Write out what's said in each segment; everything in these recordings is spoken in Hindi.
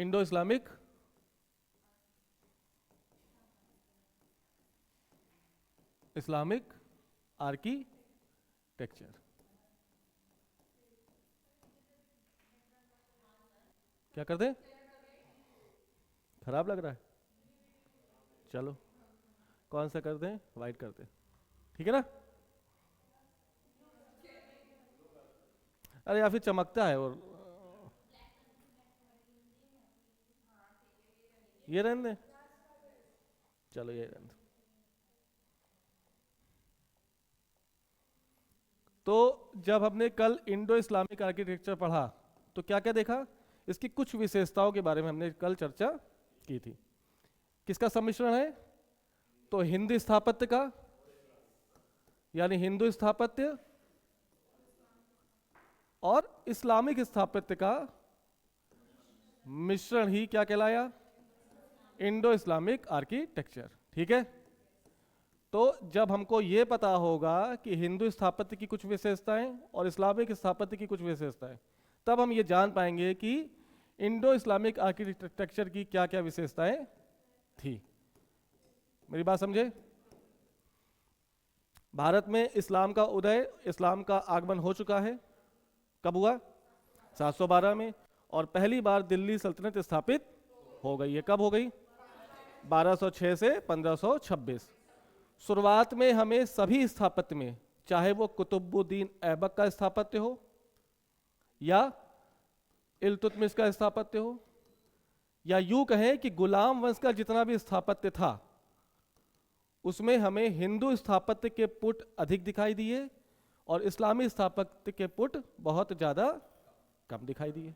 Indo Islamic architecture. क्या कर दें? खराब लग रहा है? चलो कौन सा कर दें? वाइट कर दें, ठीक है ना? अरे या फिर चमकता है और ये रहने दें। चलो ये रहने दें। तो जब हमने कल इंडो इस्लामिक आर्किटेक्चर पढ़ा तो क्या क्या देखा? इसकी कुछ विशेषताओं के बारे में हमने कल चर्चा की थी। किसका सम्मिश्रण है? तो हिंदू स्थापत्य का, यानी हिंदू स्थापत्य और इस्लामिक स्थापत्य का मिश्रण ही क्या कहलाया? Indo Islamic architecture. ठीक है, तो जब हमको ये पता होगा कि हिंदू स्थापत्य की कुछ विशेषताएं और इस्लामिक स्थापत्य की कुछ विशेषताएं, तब हम ये जान पाएंगे कि इंडो इस्लामिक आर्किटेक्चर की क्या क्या विशेषताएं थी। मेरी बात समझे? भारत में इस्लाम का उदय, इस्लाम का आगमन हो चुका है। कब हुआ? 712 में। और पहली बार दिल्ली सल्तनत स्थापित हो गई है। कब हो गई? 1206 से 1526। शुरुआत में हमें सभी स्थापत्य में, चाहे वो कुतुबुद्दीन ऐबक का स्थापत्य हो या इल्तुतमिश का स्थापत्य हो, या यूं कहें कि गुलाम वंश का जितना भी स्थापत्य था, उसमें हमें हिंदू स्थापत्य के पुट अधिक दिखाई दिए और इस्लामी स्थापत्य के पुट बहुत ज़्यादा कम दिखाई दिए।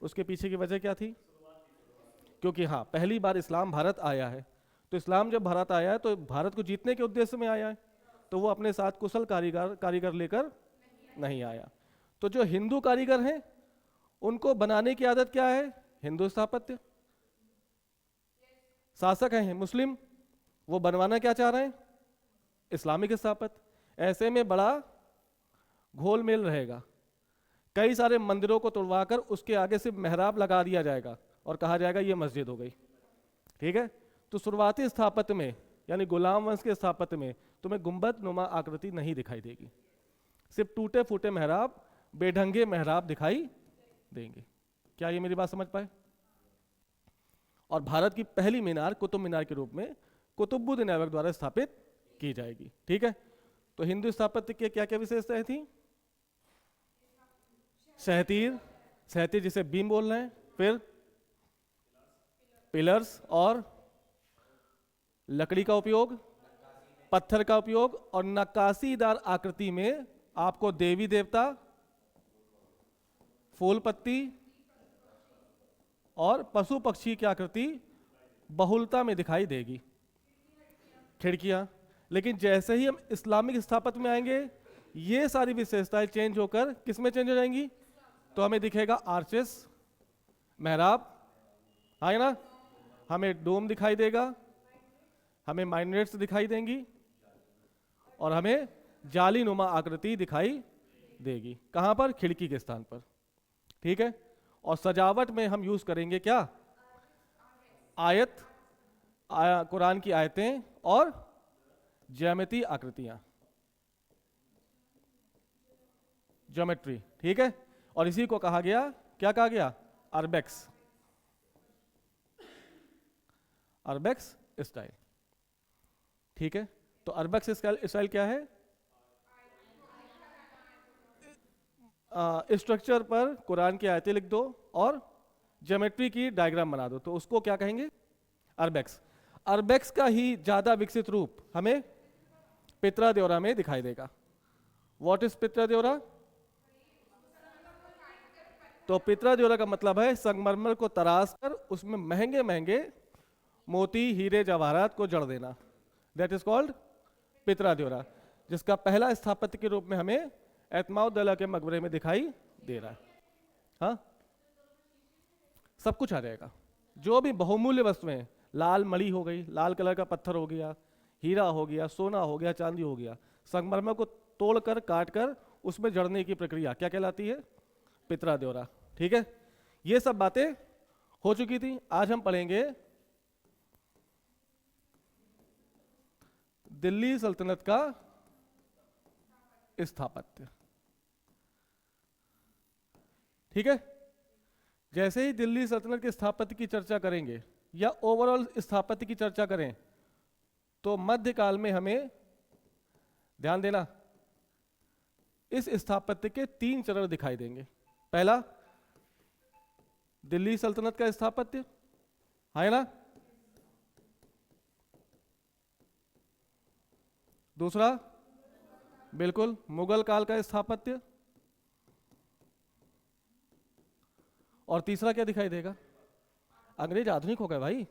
उसके पीछे की वजह क्या थी? क्योंकि हाँ, पहली बार इस्लाम भारत आया है, तो इस्लाम जब भारत आया है तो भारत को जीतने के उद्देश्य में आया है, तो वो अपने साथ कुशल कारीगर लेकर नहीं आया। तो जो हिंदू कारीगर हैं उनको बनाने की आदत क्या है? हिंदू स्थापत्य। शासक हैं मुस्लिम, वो बनवाना क्या चाह रहे हैं? इस्लामिक स्थापत्य। ऐसे में बड़ा घोल मेल रहेगा। कई सारे मंदिरों को तोड़वाकर उसके आगे से मेहराब लगा दिया जाएगा और कहा जाएगा ये मस्जिद हो गई। ठीक है, तो शुरुआती स्थापत्य में यानी गुलाम वंश के स्थापत्य में तुम्हें गुंबद नुमा आकृति नहीं दिखाई देगी, सिर्फ टूटे फूटे मेहराब, बेढंगे मेहराब दिखाई देंगे। क्या ये मेरी बात समझ पाए? और भारत की पहली मीनार कुतुब मीनार के रूप में कुतुबुद्दीन ऐबक द्वारा स्थापित की जाएगी। ठीक है, तो हिंदू स्थापत्य की क्या क्या विशेषताएं थी? सहतीर, सहतीर जिसे बीम बोल रहे हैं, फिर पिलर्स और लकड़ी का उपयोग, पत्थर का उपयोग, और नक्काशीदार आकृति में आपको देवी देवता, फूल पत्ती और पशु पक्षी की आकृति बहुलता में दिखाई देगी। खिड़कियां। लेकिन जैसे ही हम इस्लामिक स्थापत्य में आएंगे, ये सारी विशेषताएं चेंज होकर किस में चेंज हो जाएंगी? तो हमें दिखेगा आर्चेस, मेहराब, है ना, हमें डोम दिखाई देगा, हमें माइनरेट्स दिखाई देंगी और हमें जाली नुमा आकृति दिखाई देगी। कहां पर? खिड़की के स्थान पर। ठीक है, और सजावट में हम यूज करेंगे क्या? आयत, कुरान की आयतें और ज्यामितीय आकृतियां, ज्योमेट्री। ठीक है, और इसी को कहा गया, क्या कहा गया? अरबेक्स, अरबेक्स स्टाइल। ठीक है, तो अरबेक्स स्टाइल क्या है? स्ट्रक्चर पर कुरान की आयतें लिख दो और ज्योमेट्री की डायग्राम बना दो, तो उसको क्या कहेंगे? अरबेक्स। अरबेक्स का ही ज्यादा विकसित रूप हमें पित्रा देवरा में दिखाई देगा। व्हाट इज पित्रा देवरा? तो पित्रा देवरा का मतलब है संगमरमर को तराश कर उसमें महंगे महंगे मोती, हीरे, जवाहरात को जड़ देना। दैट इज कॉल्ड पित्रा देवरा, जिसका पहला स्थापत्य के रूप में हमें एतमाउद्दौला के मकबरे में दिखाई दे रहा है। हाँ, सब कुछ आ जाएगा। जो भी बहुमूल्य वस्तुएं, लाल मणि हो गई, लाल कलर का पत्थर हो गया, हीरा हो गया, सोना हो गया, चांदी हो गया, संगमरमर को तोड़कर काट कर उसमें जड़ने की प्रक्रिया क्या कहलाती है? पित्रा देवरा। ठीक है, ये सब बातें हो चुकी थी। आज हम पढ़ेंगे दिल्ली सल्तनत का स्थापत्य। ठीक है, जैसे ही दिल्ली सल्तनत के स्थापत्य की चर्चा करेंगे या ओवरऑल स्थापत्य की चर्चा करें तो मध्यकाल में हमें ध्यान देना, इस स्थापत्य के 3 चरण दिखाई देंगे। पहला, दिल्ली सल्तनत का स्थापत्य है ना। दूसरा, बिल्कुल मुगल काल का स्थापत्य। और तीसरा क्या दिखाई देगा? अंग्रेज आधुनिक हो गए भाई,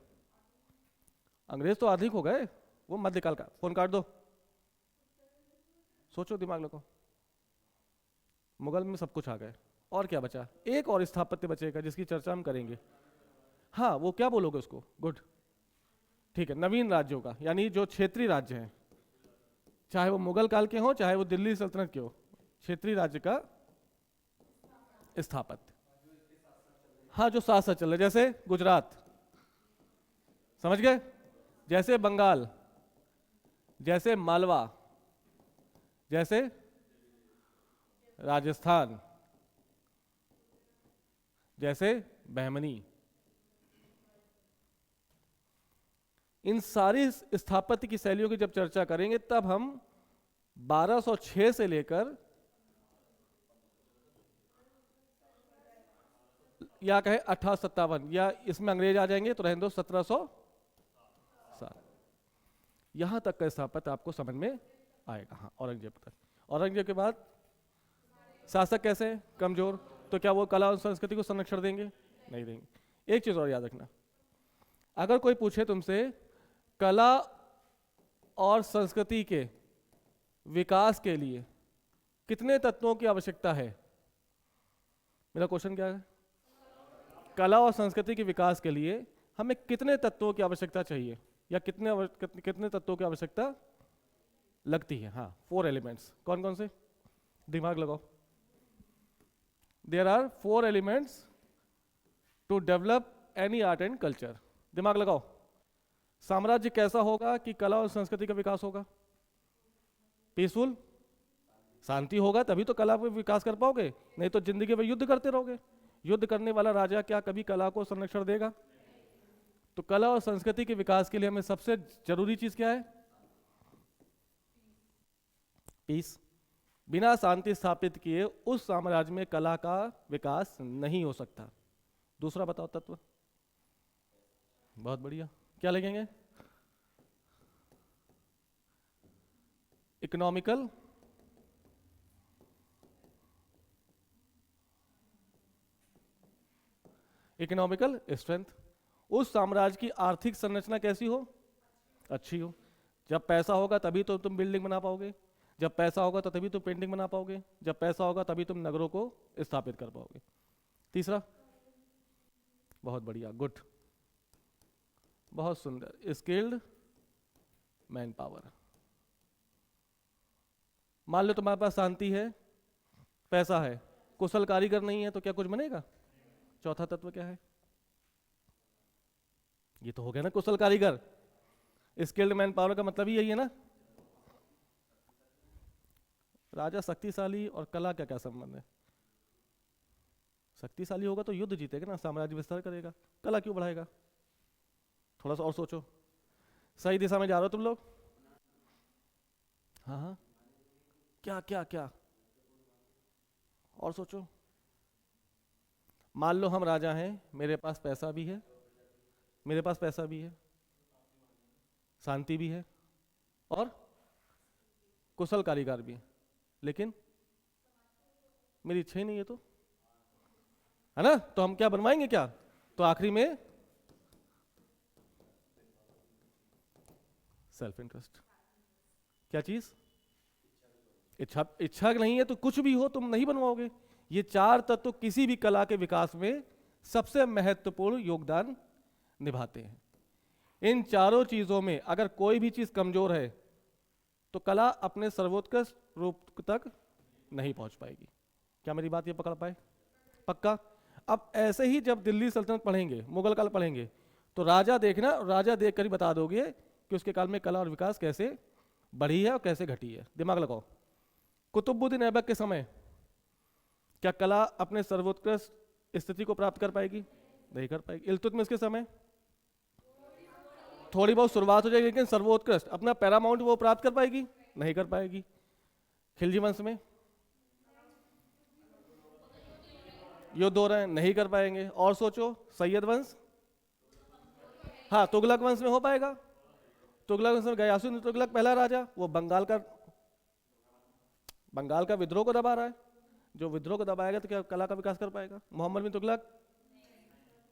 अंग्रेज तो आधुनिक हो गए, वो मध्यकाल का। फोन काट दो, सोचो, दिमाग लगाओ। मुगल में सब कुछ आ गए, और क्या बचा? एक और स्थापत्य बचेगा जिसकी चर्चा हम करेंगे। हाँ, वो क्या बोलोगे उसको? गुड, ठीक है, नवीन राज्यों का, यानी जो क्षेत्रीय राज्य हैं, चाहे वो मुगल काल के हो चाहे वो दिल्ली सल्तनत के हो, क्षेत्रीय राज्य का स्थापत्य। हाँ, जो साथ साथ चल रहे, जैसे गुजरात, समझ गए, जैसे बंगाल, जैसे मालवा, जैसे राजस्थान, जैसे बहमनी। इन सारी स्थापत्य की शैलियों की जब चर्चा करेंगे तब हम 1206 से लेकर या कहे 1857, या इसमें अंग्रेज आ जाएंगे तो रहने दो 1707, यहां तक का स्थापत्य आपको समझ में आएगा। हाँ, औरंगजेब तक। औरंगजेब के बाद शासक कैसे हैं? कमजोर। तो क्या वो कला और संस्कृति को संरक्षण देंगे? नहीं देंगे। एक चीज और याद रखना, अगर कोई पूछे तुमसे कला और संस्कृति के विकास के लिए कितने तत्वों की आवश्यकता है, मेरा क्वेश्चन क्या है? कला और संस्कृति के विकास के लिए हमें कितने तत्वों की आवश्यकता चाहिए, या कितने तत्वों की आवश्यकता लगती है? हाँ, 4 एलिमेंट्स। कौन कौन से? दिमाग लगाओ। There are 4 elements to develop any art and culture. दिमाग लगाओ। साम्राज्य कैसा होगा कि कला और संस्कृति का विकास होगा? पीसफुल, शांति होगा तभी तो कला पर विकास कर पाओगे, नहीं तो जिंदगी में युद्ध करते रहोगे। युद्ध करने वाला राजा क्या कभी कला को संरक्षण देगा? तो कला और संस्कृति के विकास के लिए हमें सबसे जरूरी चीज क्या है? पीस। बिना शांति स्थापित किए उस साम्राज्य में कला का विकास नहीं हो सकता। दूसरा बताओ तत्व। बहुत बढ़िया, क्या लगेंगे? Economical strength. उस साम्राज्य की आर्थिक संरचना कैसी हो? अच्छी हो। जब पैसा होगा तभी तो तुम बिल्डिंग बना पाओगे, जब पैसा होगा तो तभी तुम पेंटिंग बना पाओगे, जब पैसा होगा तभी तुम नगरों को स्थापित कर पाओगे। तीसरा, बहुत बढ़िया, गुड, बहुत सुंदर, स्किल्ड मैन पावर। मान लो तुम्हारे पास शांति है, पैसा है, कुशल कारीगर नहीं है, तो क्या कुछ बनेगा? चौथा तत्व क्या है? ये तो हो गया ना, कुशल कारीगर। स्किल्ड मैन पावर का मतलब ही यही है ना। राजा शक्तिशाली और कला का क्या संबंध है? शक्तिशाली होगा तो युद्ध जीतेगा ना, साम्राज्य विस्तार करेगा, कला क्यों बढ़ाएगा? थोड़ा सा और सोचो, सही दिशा में जा रहे हो तुम लोग? हाँ हाँ, क्या क्या क्या और सोचो। मान लो हम राजा हैं, मेरे पास पैसा भी है, मेरे पास पैसा भी है, शांति भी है और कुशल कारीगर भी है, लेकिन मेरी इच्छा ही नहीं है, तो है ना, तो हम क्या बनवाएंगे? क्या तो आखिरी में सेल्फ इंटरेस्ट। क्या चीज? इच्छा। इच्छा नहीं है तो कुछ भी हो तुम नहीं बनवाओगे। ये 4 तत्व किसी भी कला के विकास में सबसे महत्वपूर्ण योगदान निभाते हैं। इन चारों चीजों में अगर कोई भी चीज कमजोर है तो कला अपने सर्वोत्कृष्ट रूप तक नहीं पहुंच पाएगी। क्या मेरी बात ये पकड़ पाए? पक्का? अब ऐसे ही जब दिल्ली सल्तनत पढ़ेंगे, मुगल काल पढ़ेंगे, तो राजा देखना, राजा देख कर ही बता दोगे कि उसके काल में कला और विकास कैसे बढ़ी है और कैसे घटी है। दिमाग लगाओ। कुतुबुद्दीन ऐबक के समय क्या कला अपने सर्वोत्कृष्ट स्थिति को प्राप्त कर पाएगी? नहीं कर पाएगी। इल्तुतमिश के समय थोड़ी बहुत शुरुआत हो जाएगी, लेकिन सर्वोत्कृष्ट अपना पैरामाउंट वो प्राप्त कर पाएगी? नहीं कर पाएगी। खिलजी वंश में युद्ध हो रहे हैं, नहीं कर पाएंगे। और सोचो, सैयद वंश, हाँ तुगलक वंश में हो पाएगा? तुगलक वंश में गयासुद्दीन तुगलक पहला राजा, वो बंगाल का विद्रोह को दबा रहा है। जो विद्रोह को दबाएगा तो क्या कला का विकास कर पाएगा? मोहम्मद बिन तुगलक,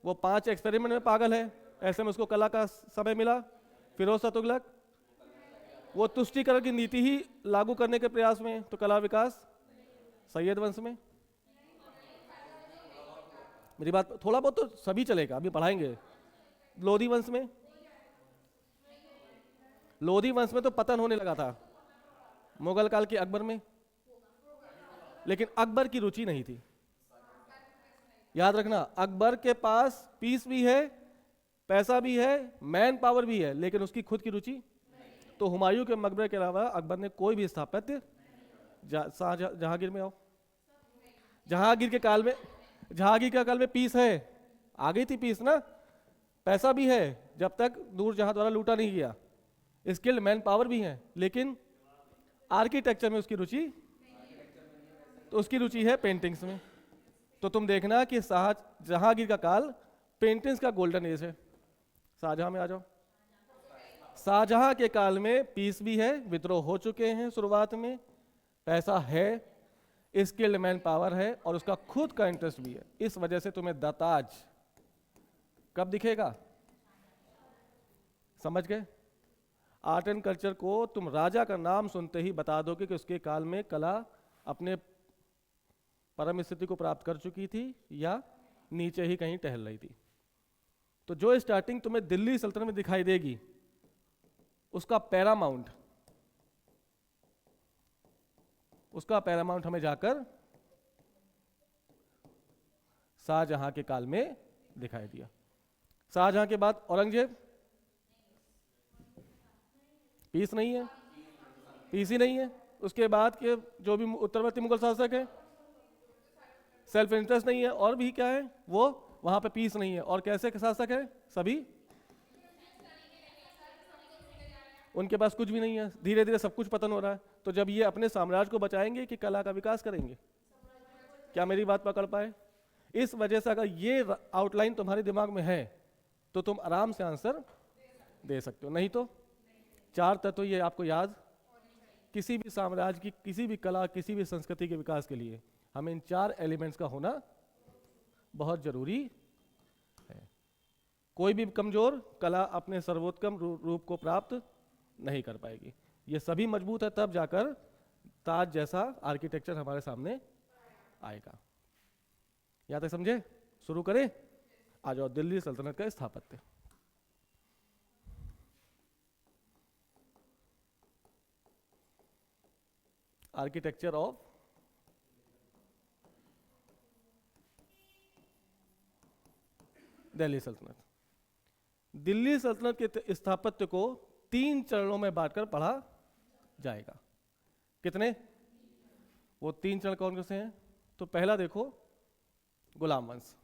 वो 5 एक्सपेरिमेंट में पागल है, ऐसे में उसको कला का समय मिला। फिरोज शाह तुगलक, वो तुष्टीकरण की नीति ही लागू करने के प्रयास में, तो कला विकास। सैयद वंश में, मेरी बात थोड़ा बहुत तो सभी चलेगा, अभी पढ़ाएंगे। लोधी वंश में, लोधी वंश में तो पतन होने लगा था। मुगल काल के अकबर में, लेकिन अकबर की रुचि नहीं थी। याद रखना, अकबर के पास पीस भी है, पैसा भी है, मैन पावर भी है, लेकिन उसकी खुद की रुचि। तो हुमायूं के मकबरे के अलावा अकबर ने कोई भी स्थापत्य, जहांगीर में आओ, जहांगीर के काल में पीस है, आ गई थी पीस ना, पैसा भी है, जब तक दूर जहां द्वारा लूटा नहीं गया, स्किल्ड मैन पावर भी है, लेकिन आर्किटेक्चर में उसकी रुचि, तो उसकी रुचि है पेंटिंग्स में। तो तुम देखना कि जहांगीर का काल पेंटिंग्स का गोल्डन एज है। शाहजहां में आ जाओ। शाहजहां के काल में पीस भी है, विद्रोह हो चुके हैं शुरुआत में, पैसा है, स्किल्ड मैन पावर है, और उसका खुद का इंटरेस्ट भी है। इस वजह से तुम्हें दताज कब दिखेगा? समझ गए? आर्ट एंड कल्चर को तुम राजा का नाम सुनते ही बता दोगे कि उसके काल में कला अपने परम स्थिति को प्राप्त कर चुकी थी या नीचे ही कहीं टहल रही थी। तो जो स्टार्टिंग तुम्हें दिल्ली सल्तनत में दिखाई देगी, उसका पैरामाउंट हमें जाकर शाहजहां के काल में दिखाई दिया। शाहजहां के बाद औरंगजेब, पीस नहीं है, पीस ही नहीं है। उसके बाद के जो भी उत्तरवर्ती मुगल शासक है, सेल्फ इंटरेस्ट नहीं है, और भी क्या है, वो वहां पे पीस नहीं है। और कैसे के शासक है? सभी, उनके पास कुछ भी नहीं है, धीरे धीरे सब कुछ पतन हो रहा है। तो जब ये अपने साम्राज्य को बचाएंगे कि कला का विकास करेंगे? क्या मेरी बात पकड़ पाए? इस वजह से अगर ये आउटलाइन तुम्हारे दिमाग में है तो तुम आराम से आंसर दे सकते हो। नहीं तो 4 तत्व ये आपको याद, किसी भी साम्राज्य की, किसी भी कला, किसी भी संस्कृति के विकास के लिए हमें इन 4 एलिमेंट्स का होना बहुत जरूरी है। कोई भी कमजोर कला अपने सर्वोत्तम रूप को प्राप्त नहीं कर पाएगी। ये सभी मजबूत है, तब जाकर ताज जैसा आर्किटेक्चर हमारे सामने आएगा। यहाँ तक समझे? शुरू करें? आ जाओ, दिल्ली सल्तनत का स्थापत्य। आर्किटेक्चर ऑफ दिल्ली सल्तनत। दिल्ली सल्तनत के स्थापत्य को 3 चरणों में बांटकर पढ़ा जाएगा। कितने? वो 3 चरण कौन से हैं? तो पहला देखो, गुलाम वंश।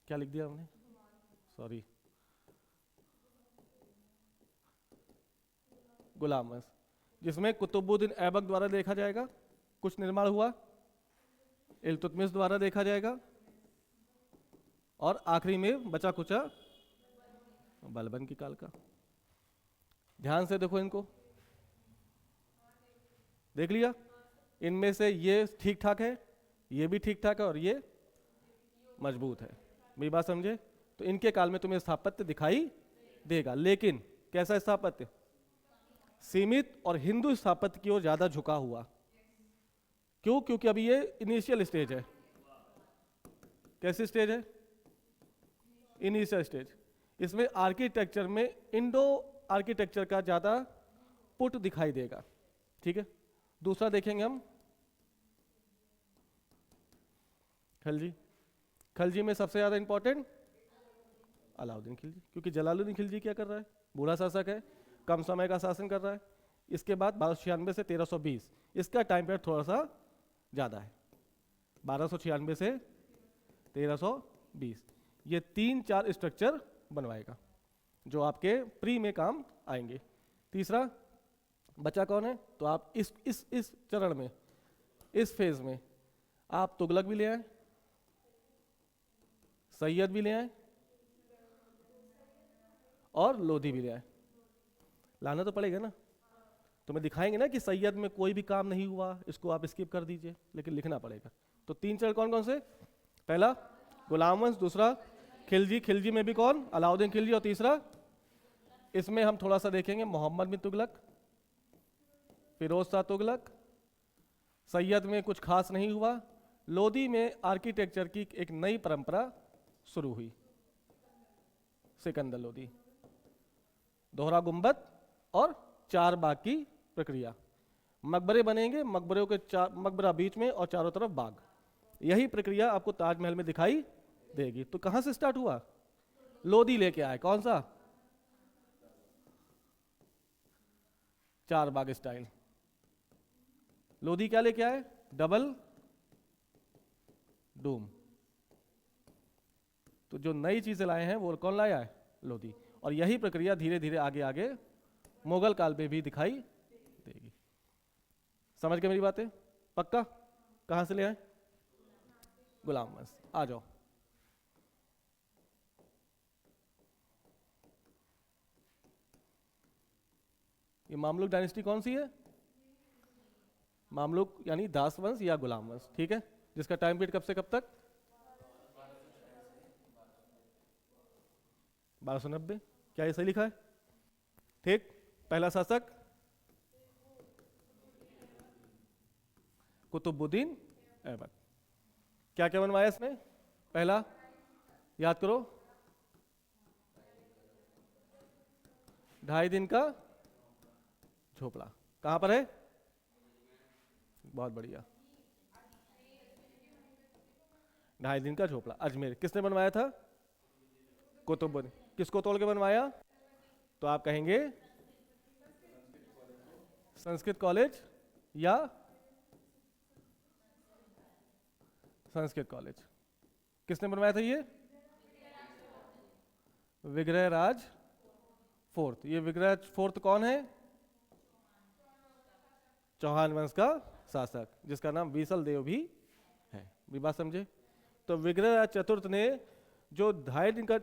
क्या लिख दिया हमने? सॉरी, गुलाम वंश, जिसमें कुतुबुद्दीन ऐबक द्वारा देखा जाएगा, कुछ निर्माण हुआ, इल्तुतमिश द्वारा देखा जाएगा, और आखिरी में बचा कुचा बलबन की काल का। ध्यान से देखो इनको, देख लिया? इनमें से ये ठीक ठाक है, ये भी ठीक ठाक है, और ये मजबूत है। मेरी बात समझे? तो इनके काल में तुम्हें स्थापत्य दिखाई देगा, लेकिन कैसा स्थापत्य? सीमित और हिंदू स्थापत्य की ओर ज्यादा झुका हुआ। क्यों? क्योंकि अभी ये इनिशियल स्टेज है। कैसी स्टेज है? Initial stage. इसमें आर्किटेक्चर में इंडो आर्किटेक्चर का ज्यादा पुट दिखाई देगा। ठीक है, दूसरा देखेंगे हम, खिलजी। खलजी में सबसे ज़्यादा इंपॉर्टेंट अलाउद्दीन खिलजी, क्योंकि जलालुद्दीन खिलजी क्या कर रहा है, बूढ़ा शासक है, कम समय का शासन कर रहा है। इसके बाद 1296 से 1320, इसका टाइम पीरियड थोड़ा सा ज़्यादा है, 1296 से 1320। ये 3-4 स्ट्रक्चर बनवाएगा जो आपके प्री में काम आएंगे। तीसरा बचा कौन है, तो आप इस चरण में, इस फेज में आप तुगलक भी ले आए, सैयद भी ले आए और लोधी भी ले आए। लाना तो पड़ेगा ना, तुम्हें दिखाएंगे ना कि सैयद में कोई भी काम नहीं हुआ, इसको आप स्किप कर दीजिए, लेकिन लिखना पड़ेगा। तो 3 चरण कौन कौन से, पहला गुलाम वंश, दूसरा खिलजी, खिलजी में भी कौन, अलाउद्दीन खिलजी, और तीसरा इसमें हम थोड़ा सा देखेंगे मोहम्मद बिन तुगलक, फिरोज शाह तुगलक। सैयद में कुछ खास नहीं हुआ। लोधी में आर्किटेक्चर की एक नई परंपरा शुरू हुई, सिकंदर लोधी, दोहरा गुंबद और 4 बाग की प्रक्रिया। मकबरे बनेंगे, मकबरों के मकबरा बीच में और चारों तरफ बाग। यही प्रक्रिया आपको ताजमहल में दिखाई देगी। तो कहां से स्टार्ट हुआ, लोधी लेके आए, कौन सा, 4 बाग स्टाइल। लोधी क्या लेके आए, डबल डूम। तो जो नई चीजें लाए हैं वो कौन लाया है, लोधी। और यही प्रक्रिया धीरे धीरे आगे आगे मुगल काल में भी दिखाई देगी। समझ गए मेरी बातें, पक्का। कहां से ले आए, गुलाम वंश। आ जाओ, ये मामलुक डायनेस्टी कौन सी है, मामलुक यानी दास वंश या गुलाम वंश, ठीक है, जिसका टाइम पीरियड कब से कब तक, 1290। क्या ये सही लिखा है, ठीक। पहला शासक कुतुबुद्दीन ऐबक। क्या क्या बनवाया इसने, पहला याद करो, 2.5 दिन का झोपड़ा। कहां पर है, बहुत बढ़िया, 2.5 दिन का झोपड़ा अजमेर। किसने बनवाया था, कुतुबुद्दीन। किसको तोड़ के बनवाया, तो आप कहेंगे संस्कृत कॉलेज या संस्कृत कॉलेज। किसने बनवाया था ये, विग्रहराज फोर्थ। ये विग्रहराज फोर्थ कौन है, चौहान वंश का शासक, जिसका नाम बीसल देव भी है। भी बात समझे। तो विग्रहराज चतुर्थ ने जो 2.5 दिन का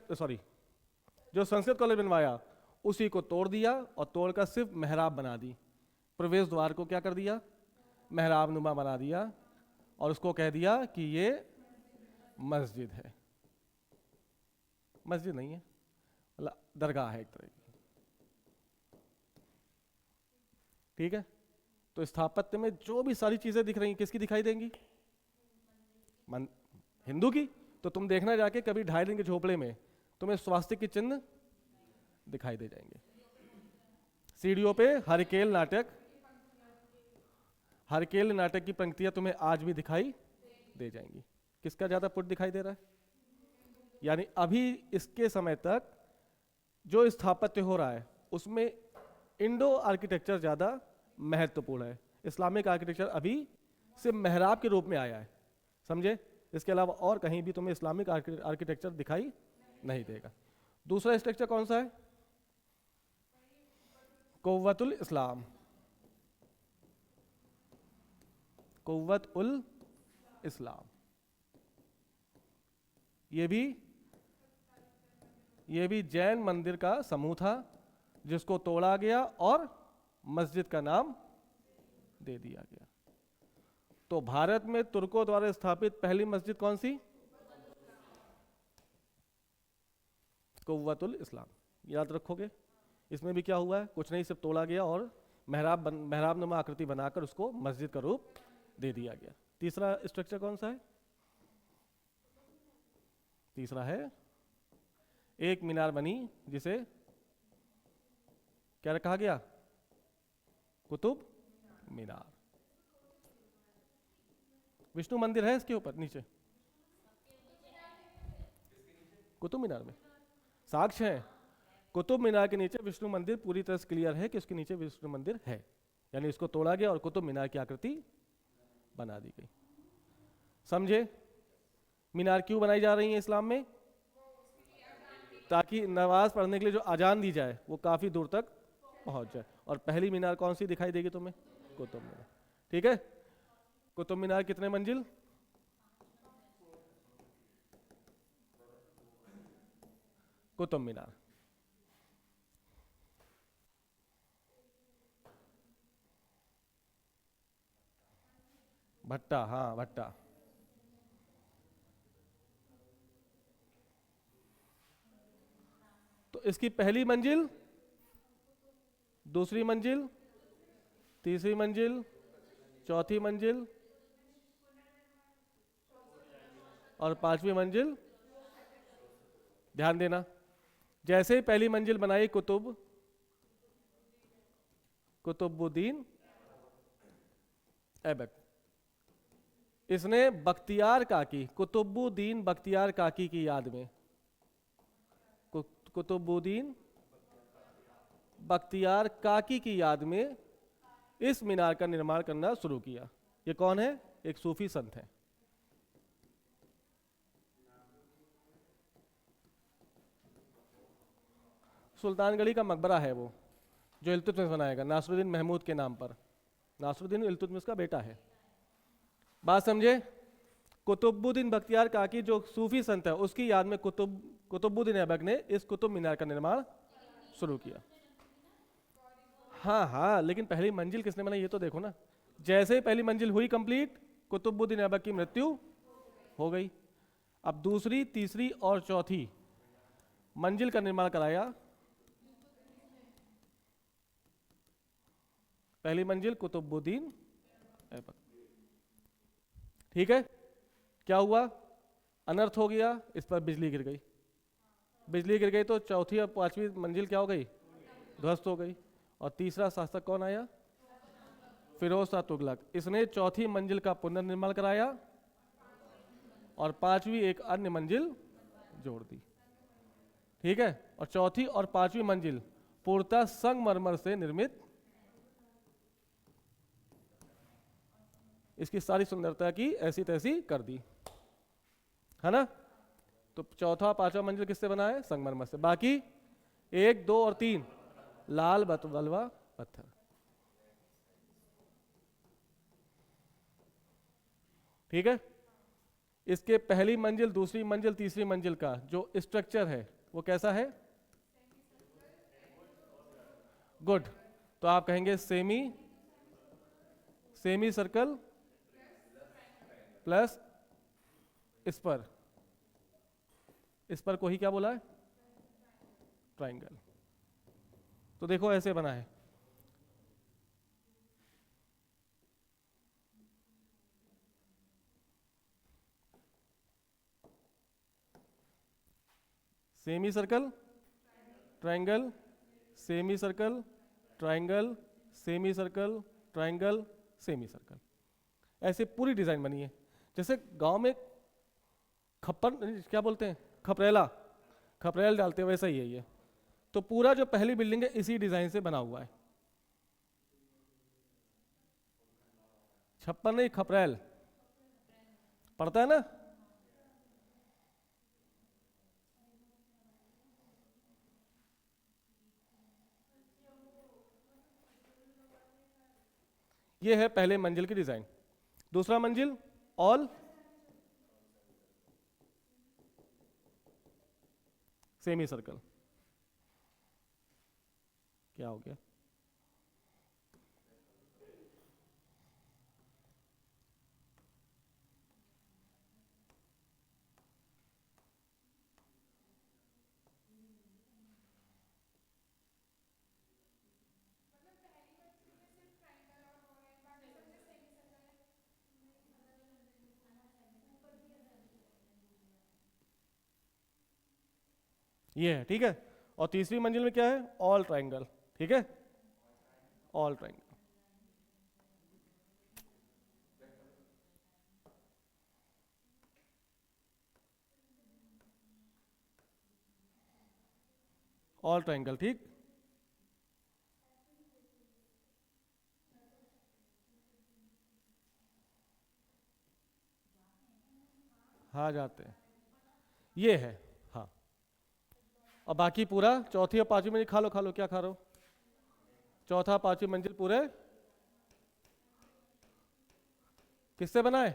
जो संस्कृत कॉलेज बनवाया उसी को तोड़ दिया और तोड़कर सिर्फ मेहराब बना दी। प्रवेश द्वार को क्या कर दिया, मेहराब नुमा बना दिया और उसको कह दिया कि ये मस्जिद है। मस्जिद नहीं है, मतलब दरगाह है एक तरह की, ठीक है। तो स्थापत्य में जो भी सारी चीजें दिख रही हैं किसकी दिखाई देंगी, हिंदू की। तो तुम देखना जाके कभी 2.5 दिन के झोपड़े में तुम्हें स्वास्तिक के चिन्ह दिखाई दे जाएंगे। सीढ़ियों पे हरकेल नाटक की पंक्तियां तुम्हें आज भी दिखाई दे जाएंगी। किसका ज्यादा पुट दिखाई दे रहा है, यानी अभी इसके समय तक जो स्थापत्य हो रहा है उसमें इंडो आर्किटेक्चर ज्यादा महत्वपूर्ण है। इस्लामिक आर्किटेक्चर अभी सिर्फ मेहराब के रूप में आया है, समझे। इसके अलावा और कहीं भी तुम्हें इस्लामिक आर्किटेक्चर दिखाई नहीं देगा। दूसरा स्ट्रक्चर कौन सा है, कुव्वतुल इस्लाम। कुव्वत उल इस्लाम, ये भी जैन मंदिर का समूह था जिसको तोड़ा गया और मस्जिद का नाम दे दिया गया। तो भारत में तुर्कों द्वारा स्थापित पहली मस्जिद कौन सी, कुव्वतुल इस्लाम। याद रखोगे। इसमें भी क्या हुआ है, कुछ नहीं, सिर्फ तोड़ा गया और मेहराब नुमा आकृति बनाकर उसको मस्जिद का रूप दे दिया गया। तीसरा स्ट्रक्चर कौन सा है, तीसरा है एक मीनार बनी जिसे क्या कहा गया, कुतुब मीनार। विष्णु मंदिर है इसके ऊपर नीचे, कुतुब मीनार में साक्ष्य है। कुतुब मीनार के नीचे विष्णु मंदिर पूरी तरह से क्लियर है कि उसके नीचे विष्णु मंदिर है, यानी इसको तोड़ा गया और कुतुब मीनार की आकृति बना दी गई। समझे? मीनार क्यों बनाई जा रही है इस्लाम में? ताकि नमाज पढ़ने के लिए जो अजान दी जाए वो काफी दूर तक पहुंच जाए। और पहली मीनार कौन सी दिखाई देगी तुम्हें? कुतुब मीनार। ठीक है, कुतुब मीनार कितने मंजिल? कुतुब मीनार भट्टा, हाँ भट्टा। तो इसकी पहली मंजिल, दूसरी मंजिल, तीसरी मंजिल, चौथी मंजिल और पांचवी मंजिल। ध्यान देना, जैसे ही पहली मंजिल बनाई कुतुबुद्दीन ऐबक, इसने बख्तियार काकी, कुतुबुद्दीन बख्तियार काकी की याद में, कुतुबुद्दीन बख्तियार काकी की याद में इस मीनार का निर्माण करना शुरू किया। ये कौन है? एक सूफी संत है। सुल्तानगढ़ी का मकबरा है वो, जो इल्तुतमिश बनाएगा नासरुद्दीन महमूद के नाम पर। नासरुद्दीन इल्तुतमिश का बेटा है। बात समझे? कुतुबुद्दीन बख्तियार काकी जो सूफी संत है, उसकी याद में कुतुबुद्दीन ऐबक ने इस कुतुब मीनार का निर्माण शुरू किया। हाँ हाँ, लेकिन पहली मंजिल किसने बनाई ये तो देखो ना। जैसे ही पहली मंजिल हुई कंप्लीट, कुतुबुद्दीन ऐबक की मृत्यु हो गई। अब दूसरी, तीसरी और चौथी मंजिल का निर्माण कराया। पहली मंजिल कुतुबुद्दीन ऐबक। ठीक है, क्या हुआ? अनर्थ हो गया, इस पर बिजली गिर गई। बिजली गिर गई तो चौथी और पांचवी मंजिल क्या हो गई? ध्वस्त हो गई। और तीसरा शासक कौन आया? फिरोज शाह तुगलक। इसने चौथी मंजिल का पुनर्निर्माण कराया और पांचवी एक अन्य मंजिल जोड़ दी। ठीक है, और चौथी और पांचवी मंजिल पूर्णतः संगमरमर से निर्मित। इसकी सारी सुंदरता की ऐसी तैसी कर दी, है ना? तो चौथा पांचवा मंजिल किससे बना है? संगमरमर से। बाकी 1, 2 और 3 लाल बलवा पत्थर। ठीक है, इसके पहली मंजिल, दूसरी मंजिल, तीसरी मंजिल का जो स्ट्रक्चर है वो कैसा है? गुड। तो आप कहेंगे सेमी सर्कल प्लस इस पर को ही क्या बोला है? ट्राइंगल। तो देखो ऐसे बना है। Semi circle, triangle, semi circle, triangle, semi circle, triangle, semi circle. ऐसे पूरी डिजाइन बनी है। जैसे गांव में खप्पर क्या बोलते हैं, खपरेल डालते हैं, वैसा ही है ये। तो पूरा जो पहली बिल्डिंग है इसी डिजाइन से बना हुआ है। छप्पर नहीं, खपरेल पड़ता है ना। ये है पहले मंजिल की डिजाइन। दूसरा मंजिल ऑल सेमी सर्कल। क्या हो गया? ये है, ठीक है। और तीसरी मंजिल में क्या है? All triangle. ठीक है, ऑल ट्राइंगल। ऑल ट्रायंगल, ठीक। हाँ जाते हैं, ये है। हाँ, और बाकी पूरा चौथी और पांचवी मंजिल, खा लो खा लो, क्या खा रहे हो? चौथा पांचवी मंजिल पूरे किससे बना है?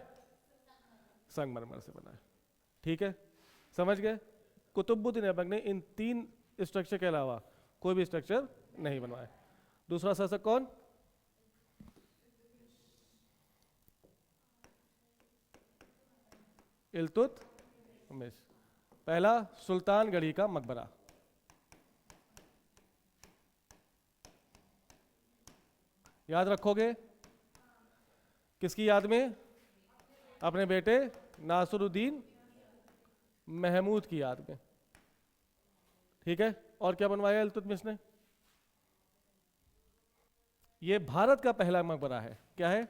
संगमरमर से बना है, ठीक है, समझ गए। कुतुबुद्दीन ऐबक ने इन 3 स्ट्रक्चर के अलावा कोई भी स्ट्रक्चर नहीं बनवाया। दूसरा शासक कौन? इल्तुतमिश। पहला सुल्तानगढ़ी का मकबरा, याद रखोगे किसकी याद में? अपने बेटे नासरुद्दीन महमूद की याद में, ठीक है। और क्या बनवाया इल्तुतमिश ने? ये भारत का पहला मकबरा है, क्या है?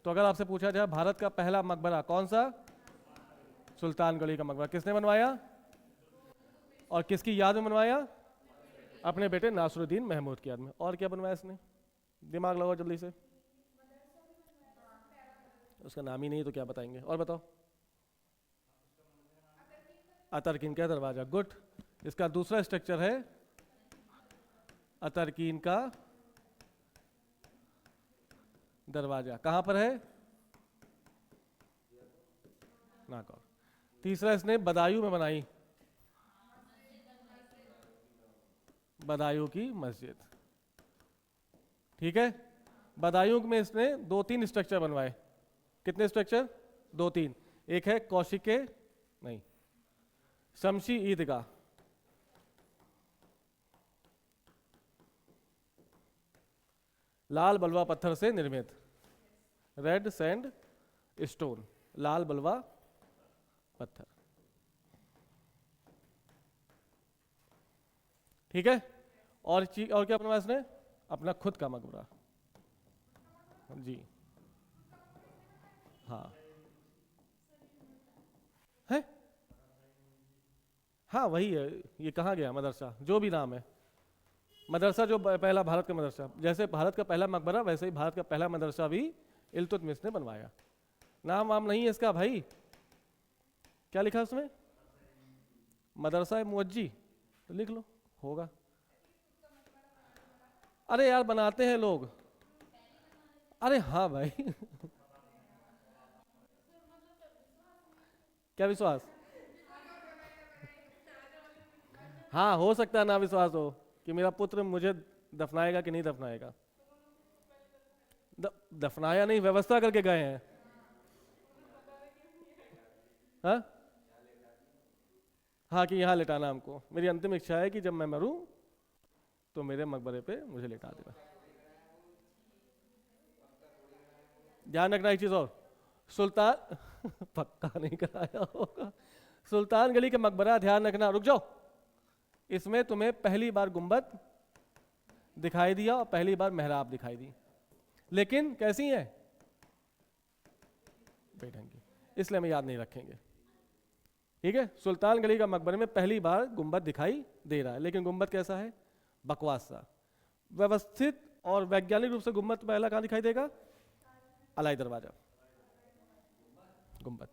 तो अगर आपसे पूछा जाए भारत का पहला मकबरा कौन सा? सुल्तानगढ़ी का मकबरा। किसने बनवाया और किसकी याद में बनवाया? अपने बेटे नासरुद्दीन महमूद की याद में। और क्या बनवाया इसने? दिमाग लगाओ जल्दी से, उसका नाम ही नहीं तो क्या बताएंगे, और बताओ। अतरकीन का दरवाजा, गुड। इसका दूसरा स्ट्रक्चर है अतरकीन का दरवाजा, कहां पर है? नागौर। तीसरा इसने बदायूं में बनाई, बदायूं की मस्जिद, ठीक है। बदायूं में इसने 2-3 स्ट्रक्चर बनवाए। कितने स्ट्रक्चर? 2-3। एक है कौशिके नहीं, शमशी ईदगाह, लाल बलवा पत्थर से निर्मित, रेड सैंड स्टोन, लाल बलवा पत्थर, ठीक है। और क्या बनवाया इसने? अपना खुद का मकबरा, जी हाँ है, हाँ वही है। ये कहाँ गया मदरसा, जो भी नाम है मदरसा, जो पहला भारत का मदरसा, जैसे भारत का पहला मकबरा वैसे ही भारत का पहला मदरसा भी इल्तुतमिश ने बनवाया। नाम वाम नहीं है इसका भाई, क्या लिखा उसमें? मदरसा मुअज्जी, तो लिख लो, होगा। अरे यार बनाते हैं लोग, अरे हाँ भाई क्या विश्वास? हाँ हो सकता है ना विश्वास हो कि मेरा पुत्र मुझे दफनाएगा कि नहीं दफनाएगा। दफनाया नहीं, व्यवस्था करके गए हैं। हाँ हाँ, कि यहाँ लिटाना हमको, मेरी अंतिम इच्छा है कि जब मैं मरूं तो मेरे मकबरे पे मुझे लिटा देना। ध्यान रखना एक चीज और, सुल्तान पक्का नहीं कराया होगा। सुल्तानगढ़ी का मकबरा, ध्यान रखना, रुक जाओ, इसमें तुम्हें पहली बार गुंबद दिखाई दिया और पहली बार मेहराब दिखाई दी, लेकिन कैसी है? बेढंगी, इसलिए हम याद नहीं रखेंगे, ठीक है। सुल्तानगढ़ी का मकबरे में पहली बार गुंबद दिखाई दे रहा है, लेकिन गुंबद कैसा है? बकवास सा। व्यवस्थित और वैज्ञानिक रूप से गुंबद पहला कहां दिखाई देगा? अलाई दरवाजा, गुंबद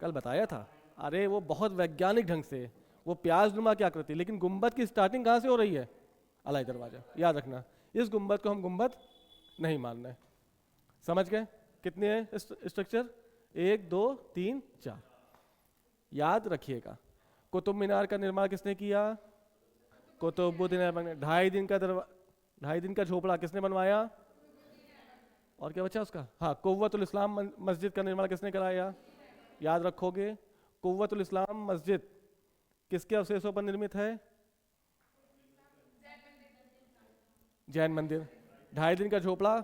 कल बताया था। अरे वो बहुत वैज्ञानिक ढंग से, वो प्याज नुमा की आकृति, लेकिन गुंबद की स्टार्टिंग कहां से हो रही है? अलाई दरवाजा, याद रखना। इस गुंबद को हम गुंबद नहीं मानना है, समझ गए? कितने हैं स्ट्रक्चर? 1 2 3 4, याद रखिएगा। कुतुब मीनार का निर्माण किसने किया? कुतुबुद्दीन ऐबक ने। 2.5 दिन का झोपड़ा किसने बनवाया? और क्या बचा उसका? हाँ, कुव्वतुल इस्लाम मस्जिद का निर्माण किसने कराया? याद रखोगे, कुव्वतुल इस्लाम मस्जिद किसके अवशेषों पर निर्मित है? जैन मंदिर। 2.5 दिन का झोपड़ा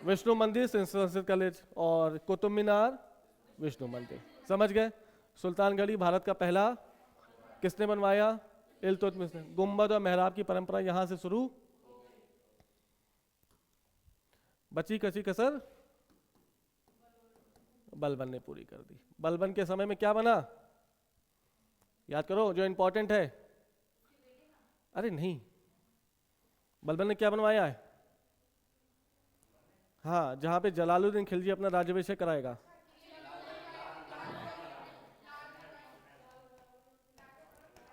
विष्णु मंदिर संस्कृत कॉलेज, और कुतुब मीनार विष्णु मंदिर, समझ गए? सुल्तानगढ़ी भारत का पहला किसने बनवाया? इल्तुतमिश ने। गुंबद और मेहराब की परंपरा यहां से शुरू, बची कची कसर बलबन ने पूरी कर दी। बलबन के समय में क्या बना? याद करो जो इंपॉर्टेंट है। अरे नहीं, बलबन ने क्या बनवाया है? हाँ, जहां पे जलालुद्दीन खिलजी अपना राज्याभिषेक कराएगा।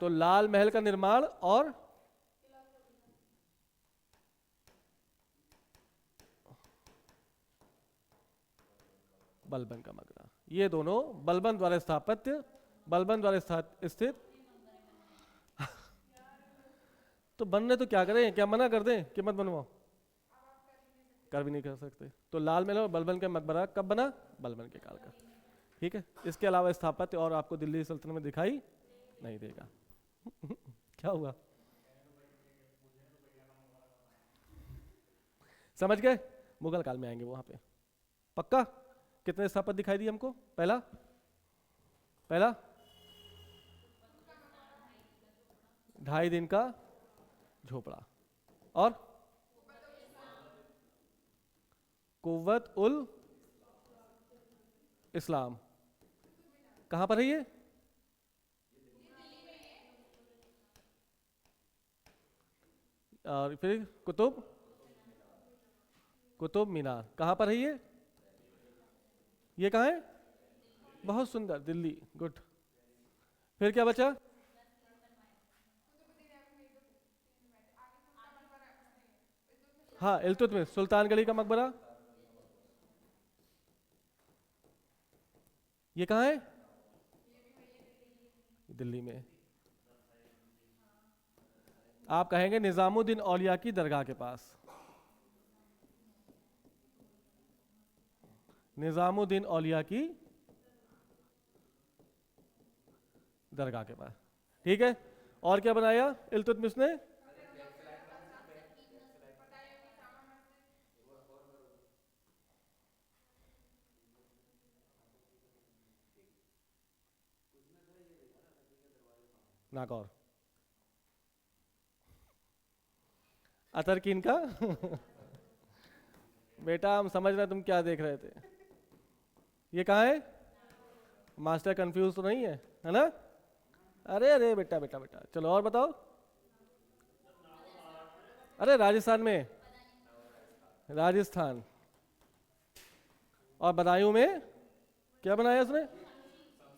तो लाल महल का निर्माण और बलबन का मकबरा, ये दोनों बलबन द्वारा स्थापित, बलबन द्वारा स्थित। तो बनने तो क्या करें, क्या मना कर दें कि मत बनवाओ? कर भी नहीं कर सकते। तो लाल महल और बलबन का मकबरा कब बना? बलबन के काल का। ठीक है, इसके अलावा स्थापत्य और आपको दिल्ली सल्तनत में दिखाई नहीं देगा। क्या हुआ, समझ गए? मुगल काल में आएंगे वहां पे पक्का। कितने स्थापत्य दिखाई दिए हमको? पहला पहला 2.5 दिन का झोपड़ा, और कुव्वत उल इस्लाम। कहां पर है ये? और फिर कुतुब मीनार कहां पर है ये कहां है? बहुत सुंदर, दिल्ली, गुड। फिर क्या बचा? हाँ, इल्तुतमिश, सुल्तान गली का मकबरा। ये कहाँ है? दिल्ली में। आप कहेंगे निजामुद्दीन औलिया की दरगाह के पास, निजामुद्दीन औलिया की दरगाह के पास। ठीक है, और क्या बनाया इल्तुतमिश ने? नागौर, अतरकीन का। बेटा हम समझ रहे तुम क्या देख रहे थे। ये कहाँ है? मास्टर कंफ्यूज तो नहीं है ना? अरे अरे बेटा बेटा बेटा, चलो और बताओ। अरे राजस्थान में, राजस्थान। और बदायूं में क्या बनाया उसने?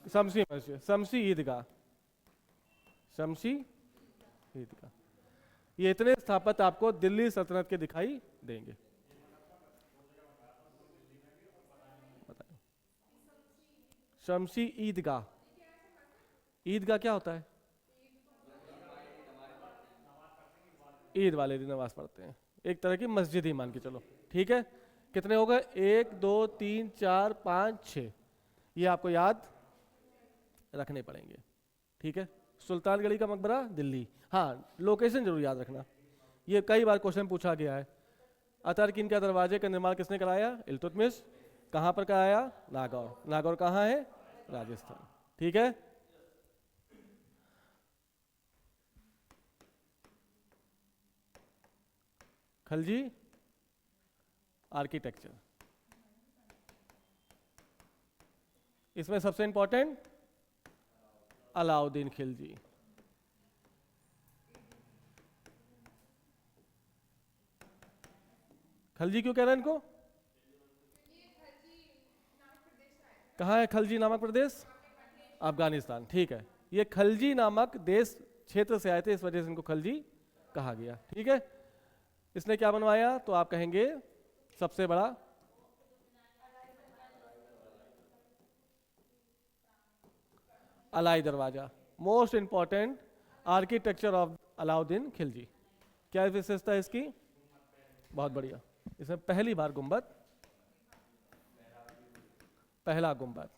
शमसी मस्जिद, शमसी ईदगाह, शमसी ईदगाह। ये इतने स्थापत्य आपको दिल्ली सल्तनत के दिखाई देंगे। बताओ, शमसी ईदगाह, ईदगाह क्या होता है? ईद वाले दिन नमाज पढ़ते हैं, एक तरह की मस्जिद ही मान के चलो। ठीक है, कितने हो गए? 1 2 3 4 5 6, ये आपको याद रखने पड़ेंगे। ठीक है, सुल्तानगढ़ी का मकबरा दिल्ली। हाँ, लोकेशन जरूर याद रखना, ये कई बार क्वेश्चन पूछा गया है। अतरकिन का दरवाजे का निर्माण किसने कराया? इल्तुतमिश। कहाँ पर कराया? नागौर। नागौर कहाँ है? राजस्थान। ठीक है, खलजी आर्किटेक्चर, इसमें सबसे इंपॉर्टेंट अलाउद्दीन खिलजी। खलजी क्यों कह रहे हैं इनको? कहाँ है खलजी नामक प्रदेश? अफगानिस्तान। ठीक है, ये खलजी नामक देश क्षेत्र से आए थे, इस वजह से इनको खलजी कहा गया। ठीक है, इसने क्या बनवाया? तो आप कहेंगे सबसे बड़ा अलाई दरवाजा, most important architecture of Alauddin Khilji. क्या विशेषता है इसकी? बहुत बढ़िया, इसमें पहली बार गुंबद, पहला गुंबद,